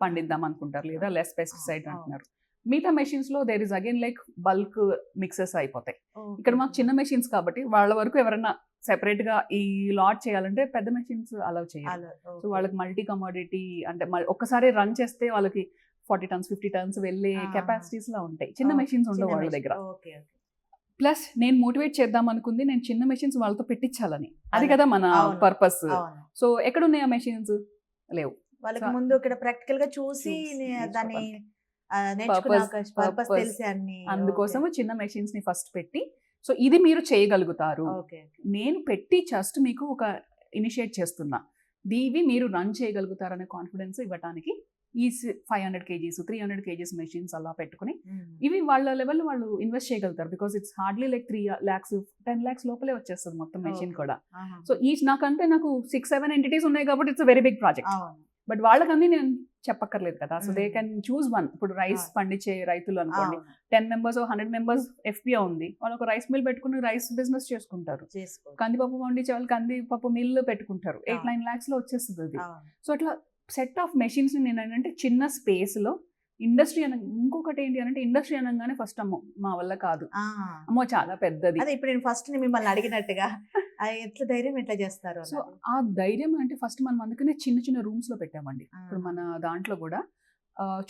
పండిద్దాం అనుకుంటారు, లేదా లెస్ పెస్టిసైడ్ అంటున్నారు. మిగతా మెషిన్స్ లో there is again like bulk mixes అయిపోతాయి. ఇక్కడ మాకు చిన్న మెషిన్స్ కాబట్టి వాళ్ళ వరకు ఎవరైనా సెపరేట్ గా ఈ లాట్ చేయాలంటే పెద్ద మెషిన్స్ అలౌ చేయాలి. సో వాళ్ళకి మల్టీ కమోడిటీ అంటే ఒక్కసారి రన్ చేస్తే వాళ్ళకి 40 టన్స్ 50 టన్స్ వెళ్ళే కెపాసిటీస్ లా ఉంటాయి. చిన్న మెషిన్స్ ఉండవు వాళ్ళ దగ్గర. ప్లస్ నేను మోటివేట్ చేద్దాం అనుకుంది, నేను చిన్న మెషిన్స్ వాళ్ళతో పెట్టించాలని, అది కదా మన పర్పస్. సో ఎక్కడ ఉన్నాయి ఆ మెషిన్స్? లేవు. వాళ్ళకి ముందు ఇక్కడ ప్రాక్టికల్ గా చూసి దాన్ని అందుకోసము చిన్న మెషిన్స్ ని ఫస్ట్ పెట్టి, సో ఇది మీరు చేయగలుగుతారు, నేను పెట్టి జస్ట్ మీకు ఒక ఇనిషియేట్ చేస్తున్నా, ఇవి మీరు రన్ చేయగలుగుతారు అనే కాన్ఫిడెన్స్ ఇవ్వడానికి ఈ 500 kgs 300 kgs మెషిన్స్ అలా పెట్టుకుని ఇవి వాళ్ళ లెవెల్ వాళ్ళు ఇన్వెస్ట్ చేయగలుగుతారు. Because it's hardly like 3 lakhs 10 lakhs లోపలే వచ్చేస్తుంది మొత్తం మెషిన్ కూడా. సో నాకు 6-7 entities ఉన్నాయి కాబట్టి it's very big project. But వాళ్ళకన్నీ నేను చెప్పక్కర్లేదు కదా. So they can choose one. ఇప్పుడు రైస్ పండించే రైతులు అనుకోండి, 10 members 100 members FPO ఉంది, వాళ్ళు ఒక రైస్ మిల్ పెట్టుకుని రైస్ బిజినెస్ చేసుకుంటారు. కందిపప్పు పండించే వాళ్ళు కందిపప్పు మిల్ పెట్టుకుంటారు. 8-9 lakhs లో వచ్చేస్తుంది అది. సో అట్లా సెట్ ఆఫ్ మెషిన్స్ ని నేను ఏంటంటే చిన్న స్పేస్ లో ఇండస్ట్రీ ఇంకొకటి ఏంటి అంటే, ఇండస్ట్రీ అనగానే ఫస్ట్ అమ్మో మా వల్ల కాదు, అమ్మో చాలా పెద్దది. అదే ఇప్పుడు నేను ఫస్ట్ మిమ్మల్ని అడిగినట్టుగా ఎట్లా చేస్తారు? సో ఆ ధైర్యం అంటే ఫస్ట్ మనం అందుకనే చిన్న చిన్న రూమ్స్ లో పెట్టామండి. ఇప్పుడు మన దాంట్లో కూడా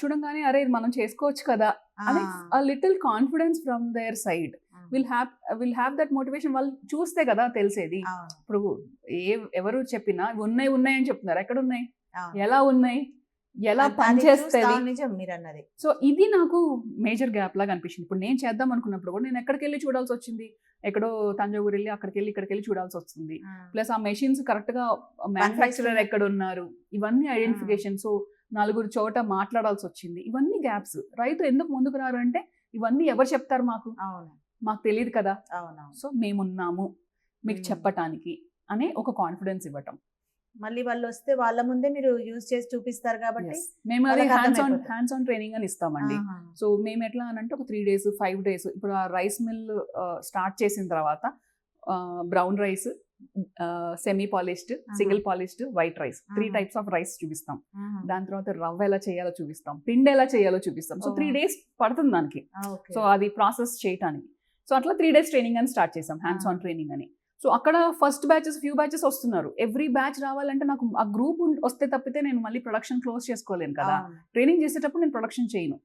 చూడంగానే అరే మనం చేసుకోవచ్చు కదా అని little confidence from their side. Will have that motivation. వాళ్ళు చూస్తే కదా తెలిసేది. ఇప్పుడు ఎవరు చెప్పినా ఉన్నాయి అని చెప్తున్నారు, ఎక్కడ ఉన్నాయి, ఎలా ఉన్నాయి, ఎలా పనిచేస్తుంది. నిజం మీరు అన్నది. సో ఇది నాకు మేజర్ గ్యాప్ లాగా అనిపించింది. ఇప్పుడు నేను చేద్దాం అనుకున్నప్పుడు కూడా నేను ఎక్కడికి వెళ్ళి చూడాల్సి వచ్చింది, ఎక్కడో తంజావూరు వెళ్ళి అక్కడికి వెళ్ళి చూడాల్సి వస్తుంది. ప్లస్ ఆ మెషిన్స్ కరెక్ట్ గా మ్యానుఫ్యాక్చరర్ ఎక్కడ ఉన్నారు, ఇవన్నీ ఐడెంటిఫికేషన్. సో నలుగురు చోట మాట్లాడాల్సి వచ్చింది. ఇవన్నీ గ్యాప్స్. రైతు ఎందుకు ముందుకు రారు అంటే ఇవన్నీ ఎవరు చెప్తారు మాకు తెలియదు కదా. సో మేమున్నాము మీకు చెప్పటానికి అనే ఒక కాన్ఫిడెన్స్ ఇవ్వటం. మళ్ళీ వాళ్ళు వస్తే వాళ్ళ ముందే మీరు యూజ్ చేసి చూపిస్తారు కాబట్టి మేము అది హ్యాండ్స్ ఆన్ ట్రైనింగ్ అని ఇస్తామండి. సో మేము ఎట్లా అని అంటే ఒక 3 days 5 days ఇప్పుడు ఆ రైస్ మిల్ స్టార్ట్ చేసిన తర్వాత brown rice, semi polished, single polished, white rice, 3 types of rice చూపిస్తాం. దాని తర్వాత రవ్వ ఎలా చేయాలో చూపిస్తాం, పిండి ఎలా చేయాలో చూపిస్తాం. సో 3 days పడుతుంది దానికి. సో అది ప్రాసెస్ చేయటానికి. సో అట్లా 3 days ట్రైనింగ్ అని స్టార్ట్ చేసాం, హ్యాండ్స్ ఆన్ ట్రైనింగ్ అని. సో అక్కడ ఫస్ట్ ఫ్యూ బ్యాచెస్ వస్తున్నారు. ఎవ్రీ బ్యాచ్ రావాలంటే నాకు ఆ గ్రూప్ వస్తే తప్పితే నేను మళ్ళీ ప్రొడక్షన్ క్లోజ్ చేసుకోలేను కదా. ట్రైనింగ్ చేసేటప్పుడు నేను ప్రొడక్షన్ చేయను,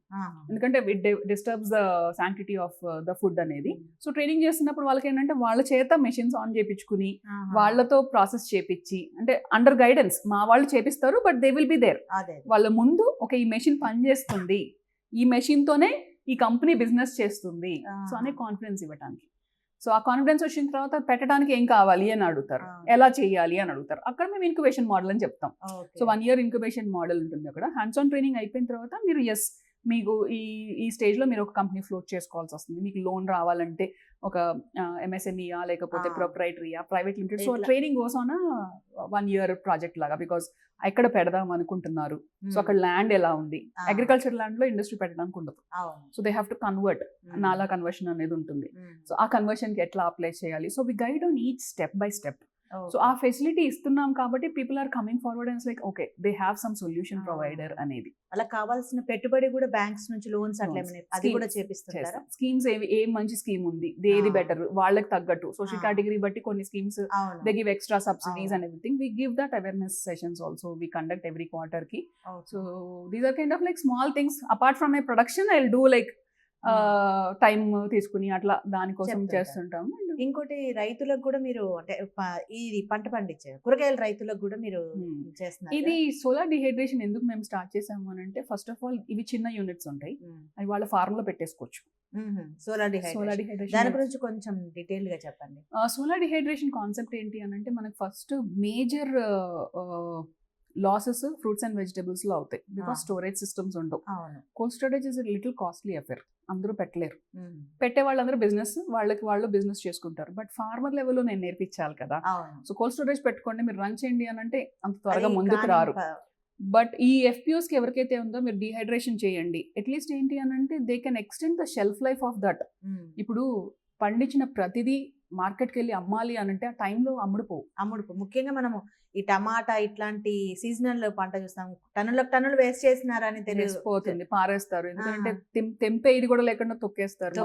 ఎందుకంటే it disturbs the sanctity of the food అనేది. సో ట్రైనింగ్ చేస్తున్నప్పుడు వాళ్ళకి ఏంటంటే వాళ్ళ చేత మెషిన్స్ ఆన్ చేయించుకుని వాళ్ళతో ప్రాసెస్ చేపించి, అంటే అండర్ గైడెన్స్ మా వాళ్ళు చేపిస్తారు, but they will be there. వాళ్ళ ముందు ఈ మెషిన్ పనిచేస్తుంది, ఈ మెషిన్ తోనే ఈ కంపెనీ బిజినెస్ చేస్తుంది, సో అనే కాన్ఫిడెన్స్ ఇవ్వడానికి. సో ఆ కాన్ఫిడెన్స్ వచ్చిన తర్వాత పెట్టడానికి ఏం కావాలి అని అడుగుతారు, ఎలా చేయాలి అని అడుగుతారు. అక్కడ మేము ఇంక్యుబేషన్ మోడల్ అని చెప్తాం. సో 1 year ఇంక్యుబేషన్ మోడల్ ఉంటుంది అక్కడ. హ్యాండ్స్ ఆన్ ట్రైనింగ్ అయిపోయిన తర్వాత మీరు మీకు ఈ స్టేజ్లో మీరు ఒక కంపెనీ ఫ్లోట్ చేసుకోవాల్సి వస్తుంది. మీకు లోన్ రావాలంటే ఒక MSMEయా లేకపోతే ప్రొప్రైటరీయా, private limited. So training goes on 1 year project లాగా. బికాస్ ఎక్కడ పెడదాం అనుకుంటున్నారు, సో అక్కడ ల్యాండ్ ఎలా ఉంది, అగ్రికల్చర్ ల్యాండ్ లో ఇండస్ట్రీ పెట్టడానికి ఉండదు. So they have to convert, నాలా కన్వర్షన్ అనేది ఉంటుంది. సో ఆ కన్వర్షన్ కి ఎట్లా అప్లై చేయాలి. So we guide on each step by step. So ఆ ఫెసిలిటీ ఇస్తున్నాం కాబట్టి people are coming forward and like okay they have some solution provider అనేది. అలా కావాల్సిన పెట్టుబడి కూడా బ్యాంక్స్ నుంచి లోన్స్ అట్లా అది కూడా చేపిస్తారా? స్కీమ్స్ ఏం మంచి స్కీమ్ ఉంది, ఏది బెటర్, వాళ్ళకి తగ్గట్టు సోషల్ కేటగిరీ బట్టి కొన్ని schemes they give extra subsidies and everything. We give that awareness sessions also we conduct every quarter కి. So these are kind of like small things apart from my production. I will do like time తీసుకుని అట్లా దానికోసం చేస్తుంటాం. ఇంకోటి రైతులకు కూడా మీరు అంటే ఇది పంట పండించే కూరగాయల రైతులకు కూడా మీరు చేస్తున్నారు. ఇది సోలార్ డిహైడ్రేషన్ ఎందుకు మేము స్టార్ట్ చేసాము అని అంటే, ఫస్ట్ ఆఫ్ ఆల్ ఇవి చిన్న యూనిట్స్ ఉంటాయి, అవి వాళ్ళ ఫార్మ్ లో పెట్టేసుకోవచ్చు. సోలార్ డిహైడ్రేషన్ దాని గురించి కొంచెం డీటెయిల్ గా చెప్పండి. సోలార్ డిహైడ్రేషన్ కాన్సెప్ట్ ఏంటి అని అంటే, మనకు first major losses fruits and vegetables లో అవుతాయి, బికాస్ స్టోరేజ్ సిస్టమ్స్ ఉండవు. Cold storage is little costly affair, అందరూ పెట్టలేరు. పెట్టే వాళ్ళందరూ వాళ్ళు బిజినెస్ చేసుకుంటారు, బట్ ఫార్మర్ లెవెల్లో నేను నేర్పించాలి కదా. సో కోల్డ్ స్టోరేజ్ పెట్టుకోండి, మీరు రన్ చేయండి అని అంటే అంత త్వరగా ముందుకు రారు. బట్ ఈ FPOs కి ఎవరికైతే ఉందో మీరు డిహైడ్రేషన్ చేయండి, అట్లీస్ట్ ఏంటి అని అంటే they can extend the shelf life of that. ఇప్పుడు పండించిన ప్రతిదీ మార్కెట్కి వెళ్ళి అమ్మాలి అని అంటే ఆ టైంలో అమ్ముడుపోవు. ముఖ్యంగా మనము ఈ టమాటా ఇట్లాంటి సీజనల్ పంట చూస్తాం, టన్నులు వేస్ట్ చేసినారని తెలిసిపోతుంది, పారేస్తారు. ఎందుకంటే తెంపే ఇది కూడా లేకుండా తొక్కేస్తారు.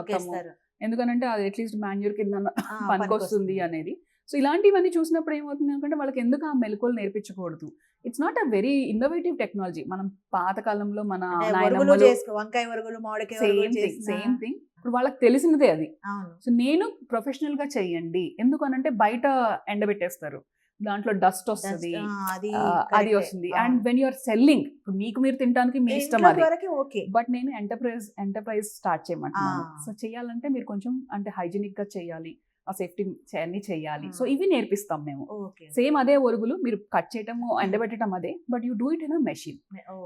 ఎందుకంటే అది అట్లీస్ట్ మాన్యూర్ కింద పనికొస్తుంది అనేది. సో ఇలాంటివన్నీ చూసినప్పుడు ఏమవుతుంది అంటే వాళ్ళకి ఎందుకు ఆ మెలకువలు నేర్పించకూడదు. It's not a very innovative technology. మనం పాతకాలంలో మన సేమ్ థింగ్ ఇప్పుడు వాళ్ళకి తెలిసినదే అది. సో నేను ప్రొఫెషనల్ గా చెయ్యండి, ఎందుకనంటే బయట ఎండబెట్టేస్తారు, దాంట్లో డస్ట్ వస్తుంది, అది వస్తుంది. అండ్ వెన్ యూఆర్ సెల్లింగ్, ఇప్పుడు మీకు మీరు తినడానికి మీ ఇష్టం అది, బట్ నేను ఎంటర్ప్రైజ్ స్టార్ట్ చేయమంటున్నాను. సో చేయాలంటే మీరు కొంచెం అంటే హైజీనిక్ గా చేయాలి, ఆ సేఫ్టీ అన్ని చేయాలి. సో ఇవి నేర్పిస్తాం మేము. సేమ్ అదే ఒరుగులు మీరు కట్ చేయటము ఎండబెట్టడం అదే, but you do it in a machine.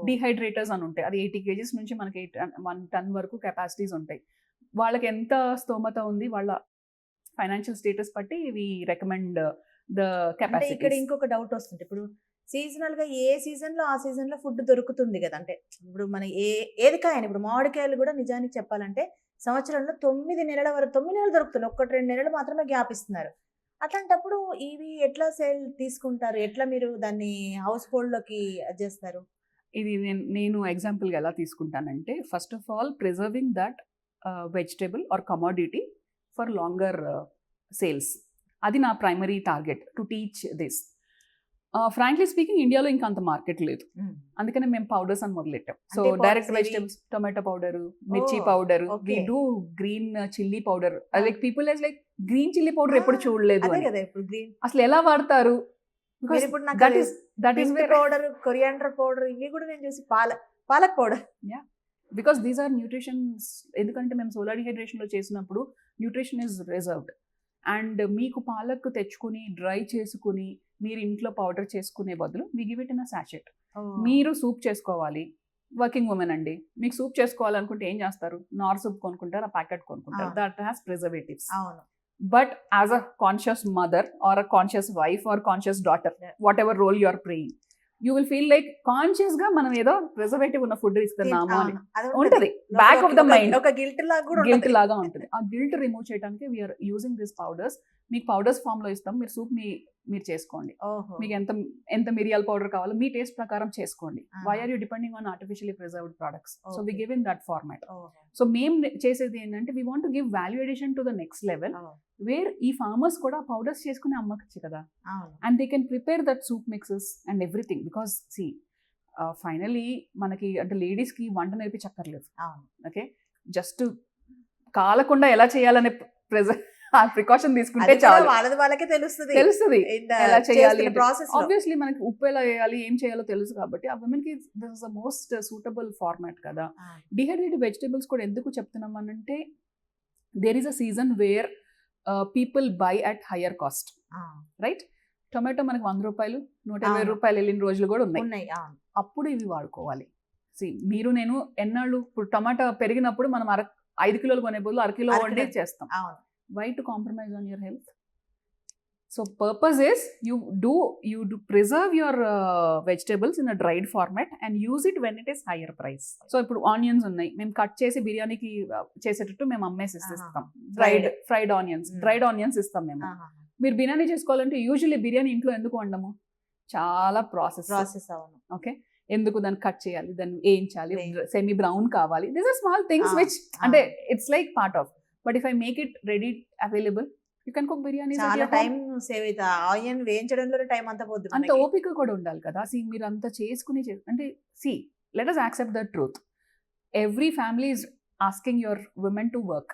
Dehydrators అని ఉంటాయి, అది 80 kgs నుంచి మనకి 1 ton వరకు కెపాసిటీస్ ఉంటాయి. వాళ్ళకి ఎంత స్తోమత ఉంది, వాళ్ళ ఫైనాన్షియల్ స్టేటస్ బట్టి వి రికమెండ్ ద కెపాసిటీ. ఇక్కడ ఇంకొక డౌట్ వస్తుంది, ఇప్పుడు సీజనల్ గా ఏ సీజన్ లో ఆ సీజన్ లో ఫుడ్ దొరుకుతుంది కదా. అంటే ఇప్పుడు మన ఏది కాయని, ఇప్పుడు మామిడికాయలు కూడా నిజానికి చెప్పాలంటే సంవత్సరంలో 9 నెలల వరకు 9 నెలలు దొరుకుతుంది, 1-2 నెలలు మాత్రమే గ్యాప్ ఇస్తున్నారు. అట్లాంటప్పుడు ఇవి ఎట్లా సేల్ తీసుకుంటారు, ఎట్లా మీరు దాన్ని హౌస్ హోల్డ్ లోకి చేస్తారు? ఇది నేను ఎగ్జాంపుల్గా ఎలా తీసుకుంటానంటే, first of all preserving that vegetable or commodity for longer sales. అది నా primary target to teach this. Frankly speaking ఇండియాలో ఇంకా అంత మార్కెట్ లేదు, మ్మ్. అందుకనే మేము పౌడర్స్ అని మొదలెట్టాం. సో అంటే powders డైరెక్ట్ ఏవి? వెజిటబుల్స్, టొమాటో పౌడర్, మిర్చి Oh, powder, we okay. Do green chilli powder. Ah. Like people like green chilli powder ఎప్పుడు Ah, చూడలేదు అదే అని. కదా ఇప్పుడు గ్రీన్. అసలు ఎలా వాడతారు? మీరు ఇప్పుడు నాకు that is mint powder, coriander powder ఇవి కూడా నేను చూసి palak powder. Because these are nutritions. ఎందుకంటే మేము సోలార్ డిహైడ్రేషన్ లో చేసినప్పుడు న్యూట్రిషన్ ఇస్ రిజర్వ్డ్. అండ్ మీకు పాలక్ తెచ్చుకుని డ్రై చేసుకుని మీరు ఇంట్లో పౌడర్ చేసుకునే బదులు we give it in a sachet. మీరు సూప్ చేసుకోవాలి, వర్కింగ్ ఉమెన్ అండి, మీకు సూప్ చేసుకోవాలనుకుంటే ఏం చేస్తారు? నార్ సూప్ కొనుక్కుంటారు, ఆ ప్యాకెట్ కొనుక్కుంటారు, దట్ హ్యాస్ ప్రిజర్వేటివ్స్. అవును. But as a conscious mother or a conscious wife or conscious daughter, whatever role you are playing, you will feel like conscious గా మనం ఏదో ప్రిజర్వేటివ్ ఉన్న ఫుడ్ ఇస్తున్నాము అని ఉంటది బ్యాక్ ఆఫ్ ద మైండ్. ఒక guilt లాగా కూడా గిల్ట్ లాగా ఉంటుంది. ఆ గిల్ట్ రిమూవ్ చేయడానికి వీఆర్ యూజింగ్ దిస్ పౌడర్స్. మీకు పౌడర్స్ ఫామ్ లో ఇస్తాం, మీరు సూప్ మీరు చేసుకోండి. మీకు ఎంత మిరియాల పౌడర్ కావాలో మీ టేస్ట్ ప్రకారం చేసుకోండి. Why are you depending on artificially preserved products? So we give in that format. సో మేము చేసేది ఏంటంటే we want to give value addition to the next level, where ఈ ఫార్మర్స్ కూడా పౌడర్స్ చేసుకుని అమ్మకచ్చు కదా, and they can prepare that soup mixes and everything. Because see finally మనకి అంటే లేడీస్కి వంట నేర్పించక్కర్లేదు. ఓకే, జస్ట్ కాలకుండా ఎలా చేయాలనే ప్రికాషన్ తీసుకుంటే చాలు, వాళ్ళకే తెలుస్తుంది ఎలా చేయాలి. ప్రాసెస్ ఆబ్వియస్లీ మనకి ఉప్పు ఎలా వేయాలి, ఏం చేయాలో తెలుసు కాబట్టి ఆ women కి this is the most suitable format కదా. డిహైడ్రేటెడ్ వెజిటేబుల్స్ కూడా ఎందుకు చెప్తున్నాం అంటే there is a season where people buy at higher cost, right? Tomato మనకి 100 రూపాయలు 120 రూపాయలు వెళ్ళిన రోజులు కూడా ఉన్నాయి. అప్పుడు ఇవి వాడుకోవాలి. మీరు నేను ఎన్నాళ్ళు ఇప్పుడు టొమాటో పెరిగినప్పుడు మనం 5 కిలోలు కొనే బదులు 1 కిలో వండి చేస్తాం. Why to compromise on your health? So purpose is you do preserve your vegetables in a dried format and use it when it is higher price. So ఇప్పుడు ఆనియన్స్ ఉన్నాయి, మేము కట్ చేసి బిర్యానీకి చేసేటట్టు మేము అమ్మేసి ఇస్తాం. ఫ్రైడ్ ఆనియన్స్ ఇస్తాం మేము. మీరు బిర్యానీ చేసుకోవాలంటే యూజువల్లీ బిర్యానీ ఇంట్లో ఎందుకు వండము? చాలా ప్రాసెస్. అవును. ఓకే, ఎందుకు దాన్ని కట్ చేయాలి, దాన్ని వేయించాలి, సెమీ బ్రౌన్ కావాలి. These are small things which అంటే it's like part of. But if I make it ready available, you can cook biryani. చాలా టైం సేవ్ అవుతా. ఆనియన్ వేయించడంలో టైం అంతా పోతుంది. అంత ఓపిక కూడా ఉండాలి కదా. మీరు అంత చేసుకుని అంటే let us accept the truth. Every family is asking your women to work,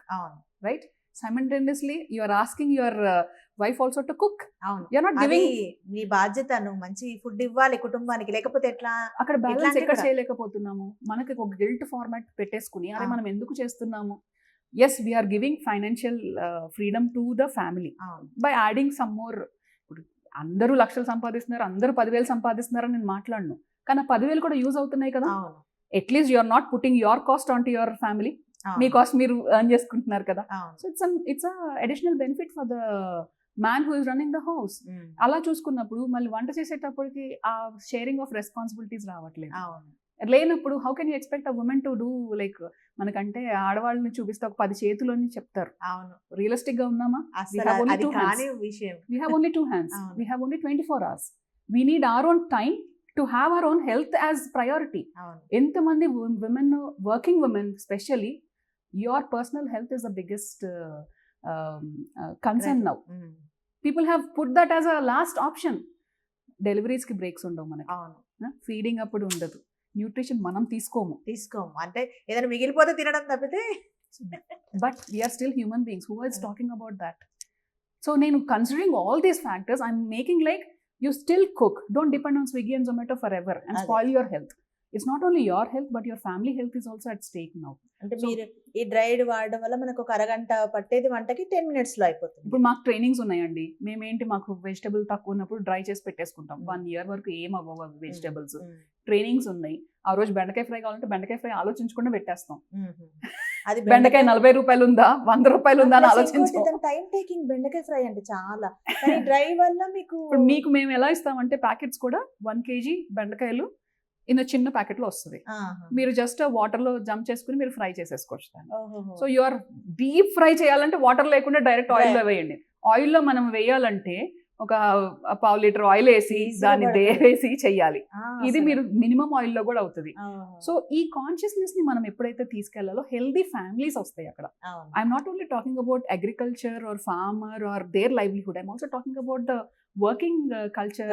right? Simultaneously you are asking your wife also to cook. You are not giving. నీ బాధ్యత, నువ్వు మంచి ఫుడ్ ఇవ్వాలి కుటుంబానికి, లేకపోతే ఎట్లా? అక్కడ బ్యాలెన్స్ ఎక్కడ చేయలేకపోతున్నాము. మనకి ఒక గిల్ట్ ఫార్మాట్ పెట్టేసుకుని అరే మనం ఎందుకు చేస్తున్నాము? Yes, we are giving financial freedom to the family by adding some more. అందరూ లక్షలు సంపాదిస్తున్నారు, అందరూ 10,000 సంపాదిస్తున్నారు అని నేను మాట్లాడను, కానీ 10,000 కూడా యూజ్ అవుతున్నాయి కదా. At least you are not putting your cost on to your family. మీ కాస్ట్ మీరు ఎర్న్ చేసుకుంటున్నారు కదా. So it's additional benefit for the man who is running the house. అలా చూసుకున్నప్పుడు మళ్ళీ వంట చేసేటప్పటికి ఆ షేరింగ్ ఆఫ్ రెస్పాన్సిబిలిటీస్ రావట్లేదు. లేనప్పుడు how can you expect a women to do like మనకంటే ఆడవాళ్ళని చూపిస్తే ఒక 10 చేతులు అని చెప్తారు. అవును, రియలిస్టిక్ గా ఉన్నామా? We have only 2 hands. We have only 24 hours. We need our own time to have our own health as priority. ఎంతమంది women, working women especially, your personal health is the biggest concern now. People have put that as a last option. Deliveries కి breaks ఉండవు మనకి, feeding అప్పుడు ఉండదు, nutrition మనం తీసుకోము అంటే ఏదైనా మిగిలిపోతే తినడం తప్పితే. But we are still human beings who is talking about that. So నేను considering all these factors I'm making like you still cook. Don't depend on Swiggy and Zomato for ever and spoil your health. It's not only your health but your family health is also at stake now. అంటే మీరు ఈ dried వాడడం వల్ల మనకు ఒక అరగంట పట్టేది వంటకి 10 minutes లో అయిపోతుంది. ఇప్పుడు మాకు ట్రైనింగ్స్ ఉన్నాయండి. మేమేంటి, మాకు వెజిటబుల్ తక్కువ ఉన్నప్పుడు డ్రై చేసి పెట్టేసుకుంటాం. 1 year వరకు ఏం అవ్వవు అవి వెజిటబుల్స్. ట్రైనింగ్స్ ఉన్నాయి. ఆ రోజు బెండకాయ ఫ్రై కావాలంటే బెండకాయ ఫ్రై ఆలోచించకుండా పెట్టేస్తాం. అది బెండకాయ 40 రూపాయలు ఉందా 100 రూపాయలు ఉందా అని ఆలోచించాం. టైం టేకింగ్ బెండకాయ ఫ్రై అంటే చాలా. డ్రై వల్ల మీకు మేము ఎలా ఇస్తామంటే ప్యాకెట్స్ కూడా 1 kg బెండకాయలు ఇన్ చిన్న ప్యాకెట్ లో వస్తుంది. మీరు జస్ట్ వాటర్ లో జంప్ చేసుకుని మీరు ఫ్రై చేసేసుకోవచ్చు దాన్ని. సో యూఆర్ డీప్ ఫ్రై చేయాలంటే వాటర్ లేకుండా డైరెక్ట్ ఆయిల్ లో వేయండి. ఆయిల్ లో మనం వేయాలంటే ఒక పావు లీటర్ ఆయిల్ వేసి Easy గా దాన్ని పడుతుంది. వేసి చెయ్యాలి. ఇది అసలు. మీరు మినిమం ఆయిల్ లో కూడా అవుతుంది. అవును. సో ఈ కాన్షియస్నెస్ ని మనం ఎప్పుడైతే తీసుకెళ్లాలో హెల్దీ ఫ్యామిలీస్ వస్తాయి అక్కడ. అవును. I'm not only talking about agriculture or farmer or their livelihood, I'm also talking about the working culture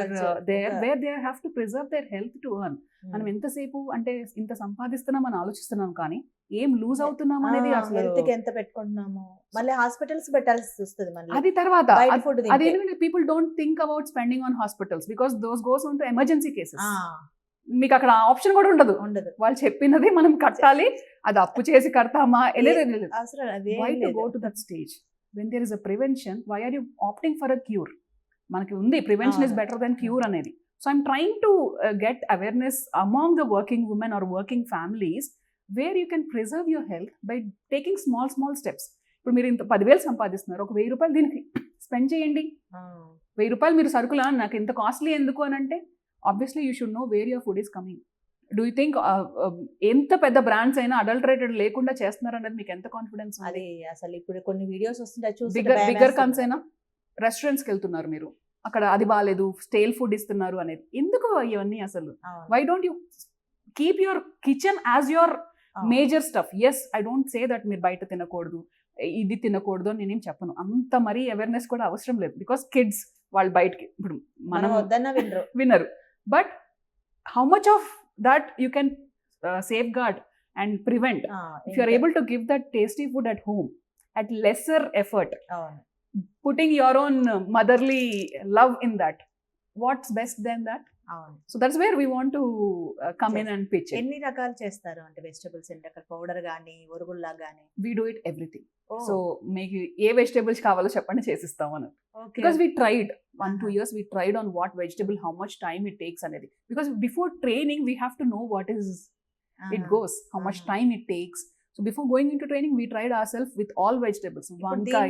their ఒక- where they have to preserve their health to earn. మనం ఎంతసేపు అంటే ఇంత సంపాదిస్తున్నాం అని ఆలోచిస్తున్నాం కానీ ఏం లూజ్ అవుతున్నాం అనేది అసలు హెల్త్ కి ఎంత పెట్టుకుంటున్నాము, మళ్ళీ హాస్పిటల్స్ పెట్టాల్సి వస్తుంది మళ్ళీ అది తర్వాత బయట ఫుడ్ అది people don't think about spending on hospitals because those goes on to emergency cases. మీకు అక్కడ ఆప్షన్ కూడా ఉండదు. ఉండదు. వాళ్ళు చెప్పినది మనం కట్టాలి, అది అప్పు చేసి కడతామా లేదు. అసలు అదే Why to go to that stage when there is a prevention? Why are you opting for a cure? మనకి ఉంది prevention is better than cure అనేది. So I'm trying to get awareness among the working women or working families where you can preserve your health by taking small steps. ఇప్పుడు మీరు ఇంత 10,000 సంపాదిస్తున్నారు, ఒక 1,000 రూపాయలు దీనికి స్పెండ్ చేయండి. 1,000 రూపాయలు మీరు సరుకులా నాకు ఇంత కాస్ట్లీ ఎందుకు అని అంటే obviously you should know where your food is coming. Do you think ఎంత పెద్ద బ్రాండ్స్ అయినా అడల్టరేటెడ్ లేకుండా చేస్తున్నారు అనేది మీకు ఎంత కాన్ఫిడెన్స్? అది అసలు ఇప్పుడు కొన్ని వీడియోస్ వస్తుంటాయి చూసి బిగ్గర్ కన్స్ అయినా రెస్టారెంట్స్కి వెళ్తున్నారు మీరు, అక్కడ అది బాగాలేదు స్టేల్ ఫుడ్ ఇస్తున్నారు అనేది ఎందుకు ఇవన్నీ అసలు? Why don't you keep your kitchen as your major stuff? Yes, I don't say that మీరు బయట తినకూడదు, ఇది తినకూడదు అని నేనేం చెప్పను. అంత మరీ అవేర్నెస్ కూడా అవసరం లేదు బికాస్ కిడ్స్ వాళ్ళు బయటకి ఇప్పుడు మనం వద్దన్న వినరు. But how much of that you can safeguard and prevent if you are able to give that tasty food at home at lesser effort, putting your own motherly love in that, what's best than that? So that's where we want to come in and pitch in. ఎన్ని రకాలు చేస్తారు అంటే vegetables అంటే అక్కడ powder గానీ ఒరుగుల్లా గానీ? We do it everything. So మీకు ఏ vegetables కావాలో చెప్పండి చేసిస్తాం అని. Because we tried 1-2 years we tried on what vegetable, how much time it takes అనేది. Because before training we have to know what is it goes, how much time it takes. So before going into training, we tried ourselves with all vegetables. Vankai,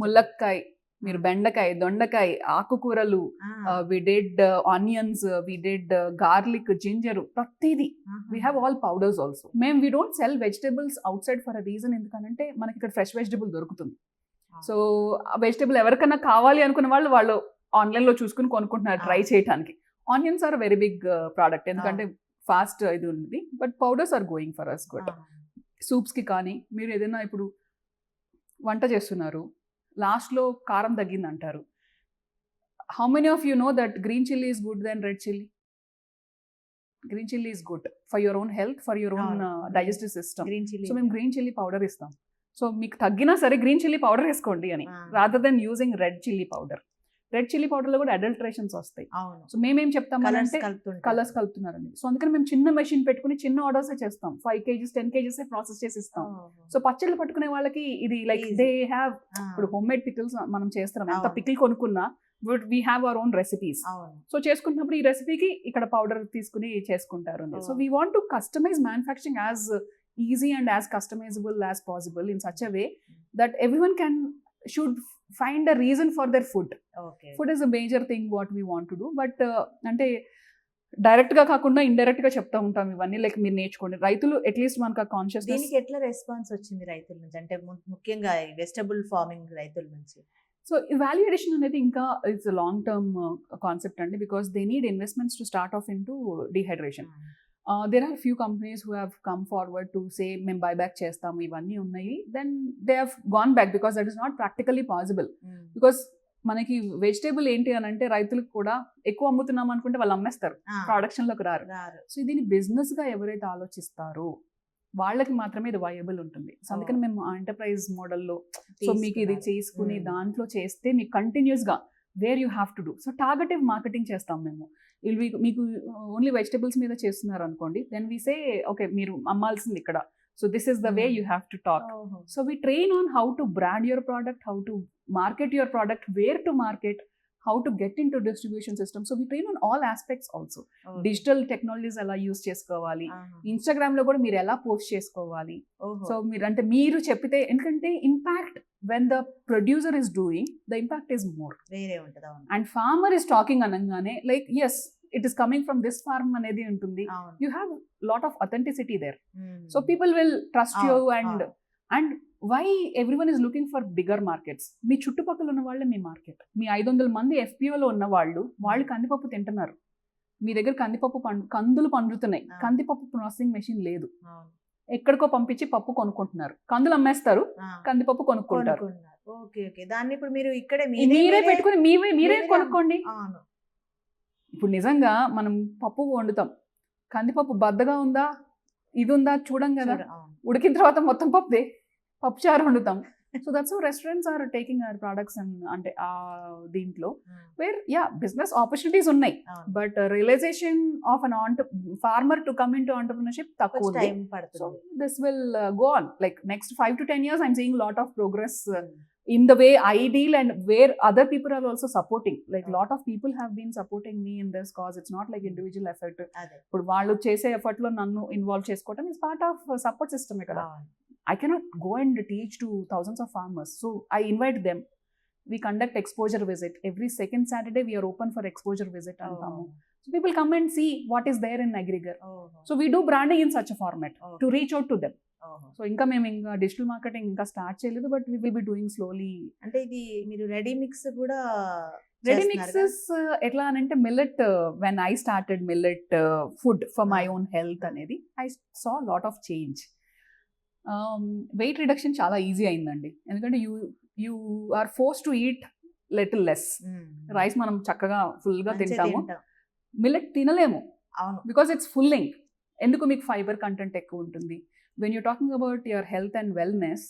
mullakkai, మీరు బెండకాయ, దొండకాయ, ఆకుకూరలు, we did onions, we did garlic, ginger, ప్రతిదీ. We have all powders also. We don't sell vegetables outside for a reason. ఎందుకంటే మనకి ఇక్కడ fresh vegetable దొరుకుతుంది. సో ఆ వెజిటబుల్ ఎవరికైనా కావాలి అనుకున్న వాళ్ళు ఆన్లైన్ లో చూసుకుని కొనుక్కుంటున్నారు ట్రై చేయడానికి. Onions are very big product ఎందుకంటే ఫాస్ట్ ఇది ఉంది. But powders are going for us good. సూప్స్కి కానీ మీరు ఏదైనా ఇప్పుడు వంట చేస్తున్నారు, లాస్ట్లో కారం తగ్గింది అంటారు. How many of you know that green chilli is good than red chilli? Green chilli is good for your own health, for your own digestive system. So మేము గ్రీన్ చిల్లీ పౌడర్ ఇస్తాం. సో మీకు తగ్గినా సరే గ్రీన్ చిల్లీ పౌడర్ వేసుకోండి అని, rather than using red chilli powder. Red chilli పౌడర్లో కూడా అడల్టరేషన్స్ వస్తాయి. సో మేమేం చెప్తామంటే కలర్స్ కలుపుతున్నారండి. సో అందుకని మేము చిన్న మెషిన్ పెట్టుకుని చిన్న ఆర్డర్సే చేస్తాం. 5 kgs 10 kgs ప్రాసెస్ చేసి ఇస్తాం. సో పచ్చళ్ళు పట్టుకునే వాళ్ళకి ఇది లైక్ దే హ్యావ్ ఇప్పుడు హోమ్ మేడ్ పికిల్స్ మనం చేస్తున్నాం. ఎంత పికిల్ కొనుక్కున్నా but we have our own recipes. So చేసుకున్నప్పుడు ఈ రెసిపీకి ఇక్కడ పౌడర్ తీసుకుని చేసుకుంటారు. So we want to customise manufacturing as easy and as customisable as possible in such a way that everyone should find a reason for their food. Food is a major thing what we want to do. But అంటే direct గా కాకుండా indirect గా చెప్తా ఉంటాం ఇవన్నీ. Like మీరు నేర్చుకోండి, రైతులు అట్లీస్ట్ మనకు కాన్షియస్. దీనికి ఎట్లా రెస్పాన్స్ వచ్చింది రైతుల నుంచి, అంటే ముఖ్యంగా వెజిటబుల్ ఫార్మింగ్ రైతుల నుంచి? సో వాల్యూ అడిషన్ అనేది ఇంకా ఇట్స్ లాంగ్ టర్మ్ కాన్సెప్ట్ అండి. Because they need investments to start off in to dehydration. There are few companies who have come forward to say మేము buyback చేస్తాము ఇవన్నీ ఉన్నాయి. Then they have gone back because that is not practically possible. Because మనకి vegetable ఏంటి అని అంటే రైతులకు కూడా ఎక్కువ అమ్ముతున్నాం అనుకుంటే వాళ్ళు అమ్మేస్తారు, ప్రొడక్షన్ లోకి రారు. సో దీన్ని బిజినెస్ గా ఎవరైతే ఆలోచిస్తారో వాళ్ళకి మాత్రమే ఇది వయబుల్ ఉంటుంది. సో అందుకని మేము ఎంటర్ప్రైజ్ మోడల్లో సో మీకు ఇది చేసుకుని దాంట్లో చేస్తే మీకు కంటిన్యూస్ గా where you have to do. So targeted marketing చేస్తాం మేము. మీకు ఓన్లీ వెజిటబుల్స్ మీద చేస్తున్నారు అనుకోండి, దెన్ వీ సే ఓకే మీరు అమ్మాల్సింది ఇక్కడ, so this is the way you have to talk. So we train on how to brand your product, how to market your product, where to market, how to get into distribution system. So we train on all aspects also. Digital technologies ఎలా use చేసుకోవాలి, Instagram లో కూడా మీరు ఎలా post చేసుకోవాలి. So మీరు చెప్పితే, ఎందుకంటే impact when the producer is doing, the impact is more. వేరే ఉంటది. And farmer is talking అనగానే like yes it is coming from this farm అనేది ఉంటుంది. You have lot of authenticity there. So people will trust you and why everyone is looking for bigger markets? మీ చుట్టుపక్కల ఉన్న వాళ్ళే మీ market. మీ 500 మంది FPOలో ఉన్న వాళ్ళు కందిపప్పు తింటున్నారు. మీ దగ్గర కందులు పండుతున్నాయి, కందిపప్పు ప్రాసెసింగ్ మెషిన్ లేదు, ఎక్కడికో పంపించి పప్పు కొనుక్కుంటున్నారు. కందులు అమ్మేస్తారు, కందిపప్పు కొనుక్కుంటారు. దాన్ని ఇప్పుడు మీరు ఇక్కడే మీరే పెట్టుకుని మీరే కొనుక్కోండి. ఇప్పుడు నిజంగా మనం పప్పు వండుతాం, కందిపప్పు బద్దగా ఉందా ఇది ఉందా చూడం కదా, ఉడికిన తర్వాత మొత్తం పప్పు చారు వండుతాం. So that's how restaurants are taking our products అంటే దీంట్లో వేర్ బిజినెస్ ఆపర్చునిటీస్ ఉన్నాయి, but realization of an farmer to come in to entrepreneurship తక్కువ ఉంది. So this will go on like next 5 to 10 years. I'm seeing lot of progress in the way I deal and where other people are also supporting. Like lot of people have been supporting me in this cause. It's not like individual effort. ఇప్పుడు వాళ్ళు చేసే effort లో నన్ను involve చేసుకోవడం is part of support system కదా. I cannot go and teach to thousands of farmers. So I invite them. We conduct exposure visit. Every second Saturday we are open for exposure visit. So people come and see what is there in Agrigar. So we do branding in such a format to reach out to them. సో ఇంకా మేము ఇంకా digital marketing ఇంకా start చేయలేదు, but we will be doing slowly. అంటే ఇది మీరు ready mix కూడా రెడీ మిక్సెస్ ఎట్లా అంటే millet, when I started millet food for my own health అనేది I saw lot of change. Weight reduction చాలా ఈజీ అయిందండి, ఎందుకంటే you are force to eat little less. Rice మనం చక్కగా ఫుల్గా తింటాము, మిల్లెట్ తినలేము బికాస్ ఇట్స్ ఫుల్లింగ్. ఎందుకు? మీకు ఫైబర్ కంటెంట్ ఎక్కువ ఉంటుంది. When you're talking about your health and wellness,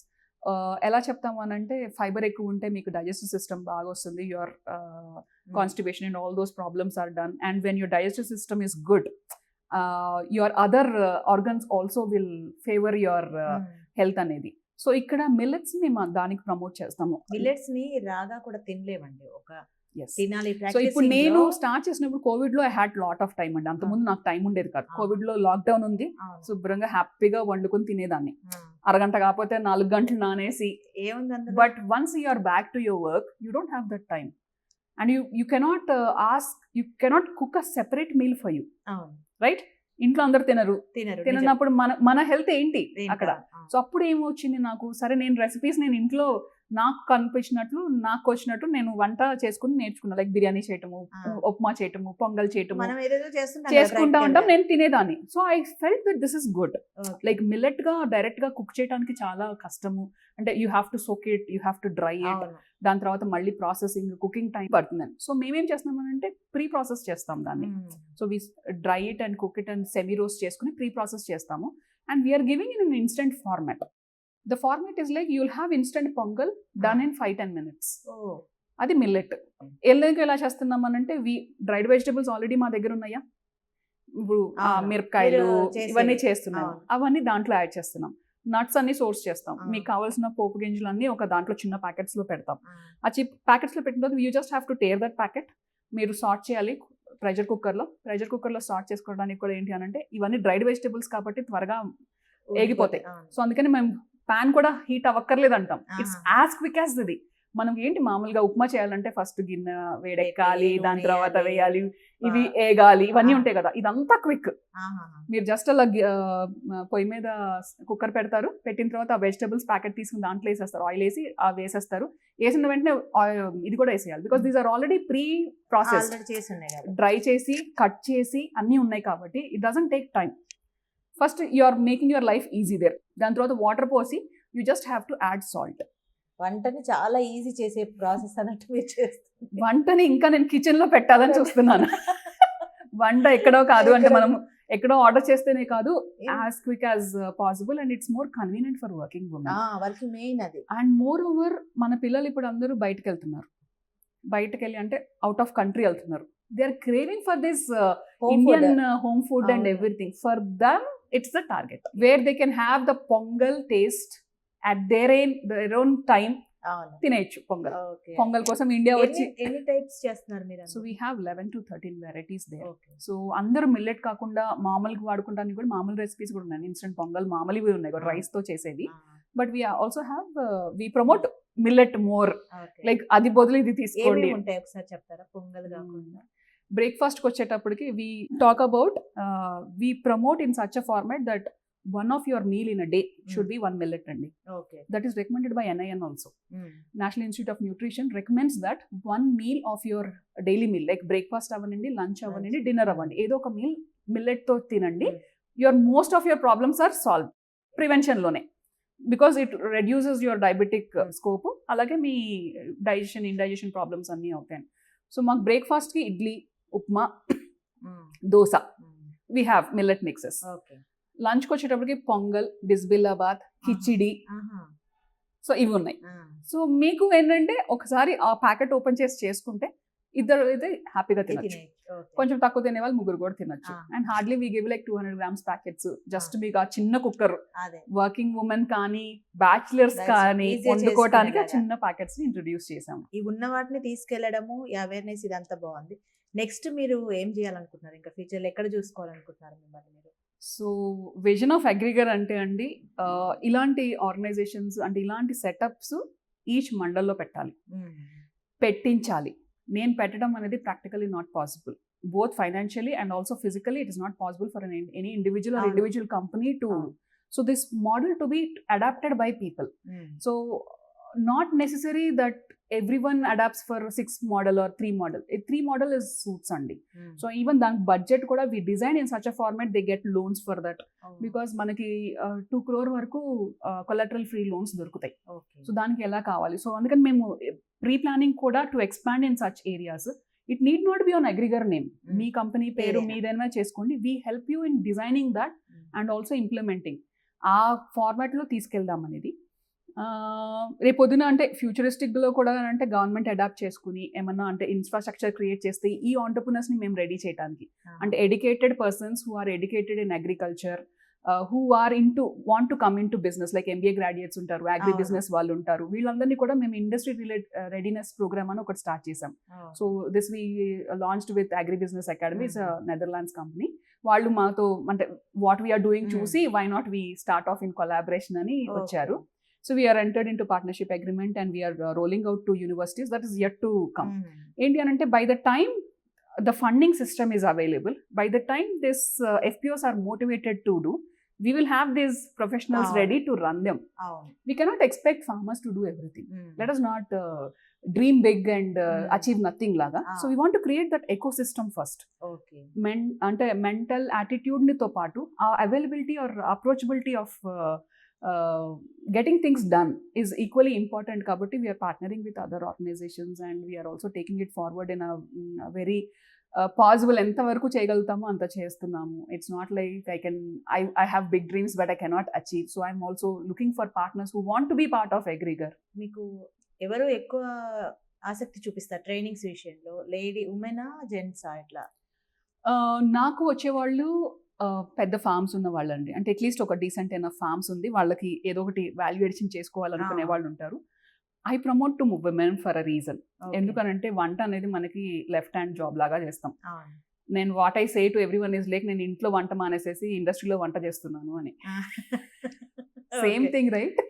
ఎలా చెప్తాము అని అంటే ఫైబర్ ఎక్కువ ఉంటే మీకు డైజెస్టివ్ సిస్టమ్ బాగా వస్తుంది, your constipation and all those problems are done. And when your digestive system is good, your other organs also will favour your health అనేది. సో ఇక్కడ మిల్లెట్స్ ని మేము దానికి ప్రమోట్ చేస్తాము. మిల్లెట్స్ ని రాగా కూడా తినలేమండి, ఒక సో ఇప్పుడు నేను స్టార్ట్ చేసినప్పుడు కోవిడ్ లో I had lot of time అండి. అంతకుముందు నాకు టైం ఉండేది కాదు. కోవిడ్ లో లాక్డౌన్ ఉంది, శుభ్రంగా హ్యాపీగా వండుకొని తినేదాన్ని. అరగంట కాకపోతే 4 గంటలు నానేసి. But once you are back to your work, you don't have that time and you cannot cook a separate meal for you, right? ఇంట్లో అందరు తిననప్పుడు మన హెల్త్ ఏంటి అక్కడ? సో అప్పుడు ఏమొచ్చింది నాకు, సరే నేను రెసిపీస్ నేను ఇంట్లో నాకు కనిపించినట్లు నాకు వచ్చినట్టు నేను వంట చేసుకుని నేర్చుకున్నా. లైక్ బిర్యానీ చేయటము, ఉప్మా చేయటము, పొంగల్ చేయటము చేసుకుంటా ఉంటాం, నేను తినేదాన్ని. So I felt that this is good. Like millet గా డైరెక్ట్ గా కుక్ చేయడానికి చాలా కష్టము. అంటే you have to soak it, you have to dry it, దాని తర్వాత మళ్ళీ ప్రాసెసింగ్, కుకింగ్ టైం పడుతుందని. సో మేమేం చేస్తున్నామనంటే ప్రీ ప్రాసెస్ చేస్తాం దాన్ని. So we dry it and cook it and semi roast చేసుకుని ప్రీ ప్రాసెస్ చేస్తాము. And we're giving in an instant format. The format is like you will have instant pongal done in 5-10 minutes. అది millet. ఎందుకు ఎలా చేస్తున్నాం అనంటే dried vegetables already మా దగ్గర ఉన్నాయా, ఇప్పుడు మిరపకాయలు ఇవన్నీ చేస్తున్నాం, అవన్నీ దాంట్లో యాడ్ చేస్తున్నాం. నట్స్ అన్ని సోర్స్ చేస్తాం, మీకు కావాల్సిన పోపు గింజలు అన్ని ఒక దాంట్లో చిన్న ప్యాకెట్స్ లో పెడతాం. ఆ ప్యాకెట్స్ లో పెట్టిన తర్వాత you just have to tear that packet. మీరు సార్ట్ చేయాలి ప్రెషర్ కుక్కర్లో సార్ట్ చేసుకోవడానికి కూడా ఏంటి అని అంటే ఇవన్నీ డ్రైడ్ వెజిటబుల్స్ కాబట్టి త్వరగా ఏగిపోతాయి. సో అందుకని మేము పాన్ కూడా హీట్ అవ్వక్కర్లేదు అంటాం. ఇట్స్ యాజ్ క్విక్ యాజ్ ఇది. మనం ఏంటి మామూలుగా ఉప్మా చేయాలంటే ఫస్ట్ గిన్నె వేడెక్కాలి, దాని తర్వాత వేయాలి, ఇవి ఏగాలి, ఇవన్నీ ఉంటాయి కదా. ఇదంతా క్విక్. మీరు జస్ట్ అలా పొయ్యి మీద కుక్కర్ పెడతారు, పెట్టిన తర్వాత ఆ వెజిటబుల్స్ ప్యాకెట్ తీసుకుని దాంట్లో వేసేస్తారు, ఆయిల్ వేసి వేసేస్తారు. వేసిన వెంటనే ఇది కూడా వేసేయాలి, because these are already pre process, dry చేసి కట్ చేసి అన్నీ ఉన్నాయి కాబట్టి it doesn't take time. First you are making your life easy there. దాని తర్వాత వాటర్ పోసి you just have to add salt. వంటని చాలా ఈజీ చేసే ప్రాసెస్ అన్నట్టు మీరు చేస్తారు. వంటని ఇంకా నేను కిచెన్ లో పెట్టాలని చూస్తున్నాను. వంట ఎక్కడో కాదు అంటే మనం ఎక్కడో ఆర్డర్ చేస్తేనే కాదు, as quick as possible and it's more convenient for working women. Working main అది. అండ్ మోర్ ఓవర్ మన పిల్లలు ఇప్పుడు అందరూ బయటకు వెళ్తున్నారు. బయటకు వెళ్ళి అంటే అవుట్ ఆఫ్ కంట్రీ వెళ్తున్నారు. They are craving for this Indian home food and everything. For them it's the target where they can have the pongal taste at their own time. తినేయచ్చు పొంగల్. పొంగల్ కోసం ఇండియా వచ్చి ఎన్ని టైప్స్ చేస్తున్నారు మీరు? So we have 11 to 13 varieties there. So అందరూ millet కాకుండా మామూలుగా వాడుకుంటానికి కూడా మామూలు రెసిపీస్ కూడా ఉన్నాయి. ఇన్స్టెంట్ పొంగల్ మామూలువి ఉన్నాయి కూడా, రైస్ తో చేసేవి. But we also have we promote millet more. Like అది బదులు ఇది తీసుకోండి. ఒకసారి చెప్తారా పొంగల్ కాకుండా? బ్రేక్ఫాస్ట్కి వచ్చేటప్పటికి we talk about we promote in such a format that one of your meal in a day should be 1 millet అండి. Okay. That is recommended by NIN also. National Institute of Nutrition recommends that 1 meal of your daily meal, like breakfast అవ్వనండి, lunch అవ్వనండి, dinner అవ్వండి, ఏదో ఒక meal మిల్లెట్తో తినండి. Most of your problems are solve ప్రివెన్షన్లోనే, because it reduces your diabetic scope. అలాగే మీ ఇండైజెషన్ ప్రాబ్లమ్స్ అన్నీ అవుతాయి. సో మాకు బ్రేక్ఫాస్ట్కి idli, upma, dosa, we have millet mixes. Okay. లంచ్కి వచ్చేటప్పటికి పొంగల్, బిస్బిల్లాబాద్, కిచిడి, సో ఇవి ఉన్నాయి. సో మీకు ఏంటంటే ఒకసారి ఆ ప్యాకెట్ ఓపెన్ చేసి చేసుకుంటే ఇద్దరు అయితే హ్యాపీగా తినచ్చు. కొంచెం తక్కువ తినే వాళ్ళు ముగ్గురు కూడా తినచ్చు. And hardly we give like 200 grams packets. Just మీకు ఆ చిన్న కుక్కర్, వర్కింగ్ ఉమెన్ కానీ బ్యాచిలర్స్ కానీ వండుకోవటానికి ఆ చిన్న ప్యాకెట్స్ ని ఇంట్రొడ్యూస్ చేసాము. ఈ ఉన్న వాటిని తీసుకెళ్లడము, ఈ అవేర్నెస్ ఇదంతా బాగుంది. నెక్స్ట్ మీరు ఏం చేయాలనుకుంటున్నారు? ఇంకా ఫ్యూచర్లో ఎక్కడ చూసుకోవాలనుకుంటున్నారు మిమ్మల్ని మీరు? సో విజన్ ఆఫ్ అగ్రిగర్ అంటే అండి, ఇలాంటి ఆర్గనైజేషన్స్ అంటే ఇలాంటి సెటప్స్ ఈచ్ మండల్లో పెట్టాలి, పెట్టించాలి. నేను పెట్టడం అనేది practically not possible, both financially and also physically it is not possible for any individual or individual company to, so this model to be adapted by people. So not necessary that everyone adapts for 6 model or 3 model. A 3 model is suits andi. So even that budget kuda we design in such a format they get loans for that, because manaki 2 crore varaku collateral free loans dorukutayi. So daniki ela kavali. So andukani memu pre planning kuda to expand in such areas. It need not be on aggregator name. Me company peru meedaina cheskondi. We help you in designing that and also implementing. ఆ format లో తీసుకెళ్దాం అనేది. రేపొద్దున అంటే ఫ్యూచరిస్టిక్లో కూడా అంటే government adapt చేసుకుని ఏమన్నా అంటే ఇన్ఫ్రాస్ట్రక్చర్ క్రియేట్ చేస్తే ఈ ఆంటర్ప్రినర్స్ని మేము రెడీ చేయడానికి, అంటే educated persons who are educated in agriculture, who are want to come in to business, like MBA graduates ఉంటారు, అగ్రి బిజినెస్ వాళ్ళు ఉంటారు, వీళ్ళందరినీ కూడా మేము ఇండస్ట్రీ రెడీనెస్ ప్రోగ్రామ్ అని ఒకటి స్టార్ట్ చేసాం. So this we launched with agri business academy, it's Netherlands company. వాళ్ళు మాతో అంటే వాట్ వీఆర్ డూయింగ్ చూసి why not we start off in collaboration అని వచ్చారు. So we are entered into partnership agreement and we are rolling out to universities. That is yet to come. Enti anante by the time the funding system is available, by the time this FPOs are motivated to do, we will have these professionals ready to run them. We cannot expect farmers to do everything. Let us not dream big and achieve nothing laga. So we want to create that ecosystem first. Okay. Ante mental attitude ni to paatu availability or approachability of getting things done is equally important. Kabatti we are partnering with other organizations and we are also taking it forward in a very possible enta varaku cheyagalutamo anta chestunnamo. It's not like I have big dreams but I cannot achieve. So I'm also looking for partners who want to be part of Agrigar. Meeku evaru ekkuva ఆసక్తి చూపిస్తారు trainings విషయంలో? Lady ఉమెనా జెంట్సా ఎట్లా? నాకు వచ్చేవాళ్ళు పెద్ద forms ఉన్న వాళ్ళండి, అంటే అట్లీస్ట్ ఒక డీసెంట్ అయిన ఫార్మ్స్ ఉంది, వాళ్ళకి ఏదో ఒకటి వాల్యూ ఎడిషన్ చేసుకోవాలనుకునే వాళ్ళు ఉంటారు. I promote to women for a reason. ఎందుకనంటే వంట అనేది మనకి లెఫ్ట్ హ్యాండ్ జాబ్ లాగా చేస్తాం. నేను what I say to everyone is like నేను ఇంట్లో వంట మానేసేసి ఇండస్ట్రీలో వంట చేస్తున్నాను అని. Same thing right,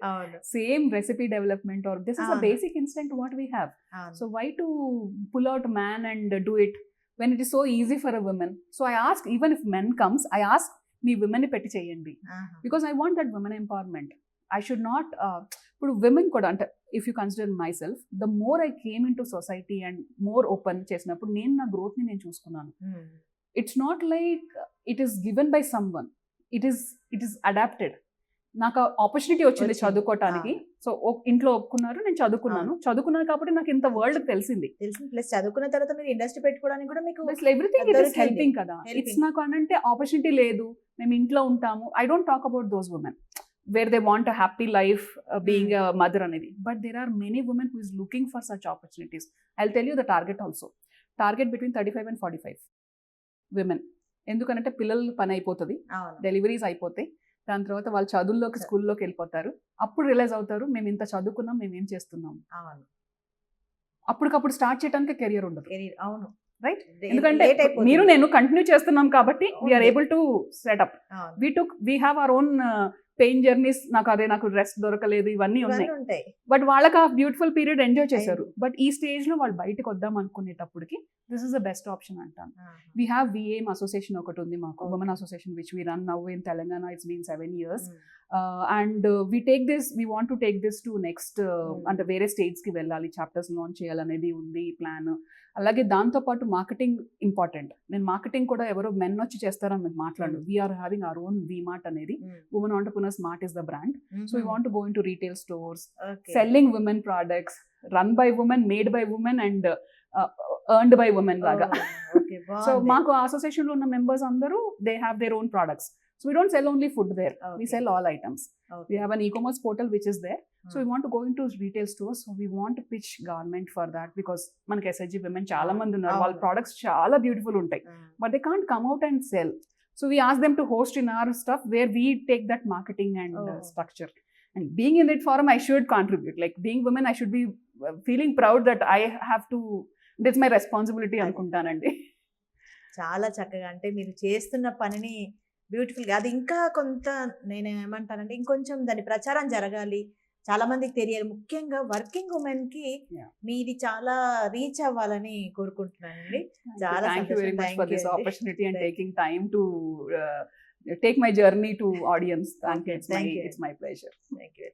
same recipe development or this is a basic instant what we have. So why to pull out man and do it when it is so easy for a woman? So I ask, even if men comes, I ask me women ni petti cheyandi, because I want that women empowerment. I should not ఇప్పుడు women కూడా అంటే if you consider myself, the more I came into society and more open చేసినప్పుడు నేను నా growth ని నేను చూసుకున్నాను. It's not like it is given by someone, it is adapted. నాకు ఆపర్చునిటీ వచ్చింది చదువుకోవటానికి. సో ఇంట్లో ఒప్పుకున్నారు, నేను చదువుకున్నాను కాబట్టి నాకు ఇంత వరల్డ్ తెలిసింది. ప్లస్ చదువుకున్న తర్వాత మీరు ఇండస్ట్రీ పెట్టుకోవడానికి కూడా మీకు ఎవ్రీథింగ్ ఇట్ ఇస్ హెల్పింగ్ కదా. ఇట్స్ నాకు అంటే ఆపర్చునిటీ లేదు, మేము ఇంట్లో ఉంటాము. I don't talk about those women where they want a happy life being a mother అనేది, but there are many women who is looking for such opportunities. I will tell you the target also. Target between 35 and 45 women. ఎందుకంటే పిల్లలు పని అయిపోతుంది, deliveries అయిపోతాయి, దాని తర్వాత వాళ్ళు చదువుల్లోకి స్కూల్లోకి వెళ్ళిపోతారు. అప్పుడు రియలైజ్ అవుతారు మేము ఇంత చదువుకున్నాం, మేము ఏం చేస్తున్నాం. అప్పటికప్పుడు స్టార్ట్ చేయడానికి కెరియర్ ఉండదు. అవును, రైట్. ఎందుకంటే నేను కంటిన్యూ చేస్తున్నాం కాబట్టి we are able to set up. We have our own pain journeys, నాకు రెస్ట్ దొరకలేదు, ఇవన్నీ ఉన్నాయి. ఇవన్నీ ఉంటాయి. బట్ వాళ్ళకి ఆ బ్యూటిఫుల్ పీరియడ్ ఎంజాయ్ చేశారు. బట్ ఈ స్టేజ్ లో వాళ్ళు బయటకు వద్దాం అనుకునేటప్పటికి this is the best option అంటాను. వీ హ్యావ్ విఏఎం అసోసియేషన్ ఒకటి ఉంది మాకు, women association which we run now in Telangana. It's been 7 years. And we want to take this to next, అంటే వేరే స్టేట్స్ కి వెళ్ళాలి, చాప్టర్స్ లాంచ్ చేయాలనేది ఉంది ప్లాన్. అలాగే దాంతోపాటు మార్కెటింగ్ ఇంపార్టెంట్. నేను మార్కెటింగ్ కూడా ఎవరో మెన్ వచ్చి చేస్తారని మేము మాట్లాడు. We are having our own V-Mart అనేది, women entrepreneurs mart is the brand. So we want to go in to retail stores, selling women products, run by women, made by women and earned by women లాగా. So మాకు association లో ఉన్న members అందరూ they have their own products. So we don't sell only food there. We sell all items. We have an e-commerce portal which is there. So we want to go into retail stores. So we want to pitch government for that because manaki SHG women chaala mandi unnaru. All products chaala beautiful untai, but they can't come out and sell. So we ask them to host in our stuff where we take that marketing and structure. And being in that forum, I should contribute. Like being women, I should be feeling proud that I have to. That's my responsibility అనుకుంటానండి. చాలా చక్కగా, అంటే మీరు చేస్తున్న పనిని బ్యూటిఫుల్గా, అది ఇంకా కొంత నేను ఏమంటానంటే ఇంకొంచెం దాని ప్రచారం జరగాలి, చాలా మందికి తెలియాలి. ముఖ్యంగా వర్కింగ్ ఉమెన్ కి మీది చాలా రీచ్ అవ్వాలని కోరుకుంటున్నానండి. చాలా thank you very much for this opportunity and taking time to take my journey to audience. It's my pleasure. Thank you.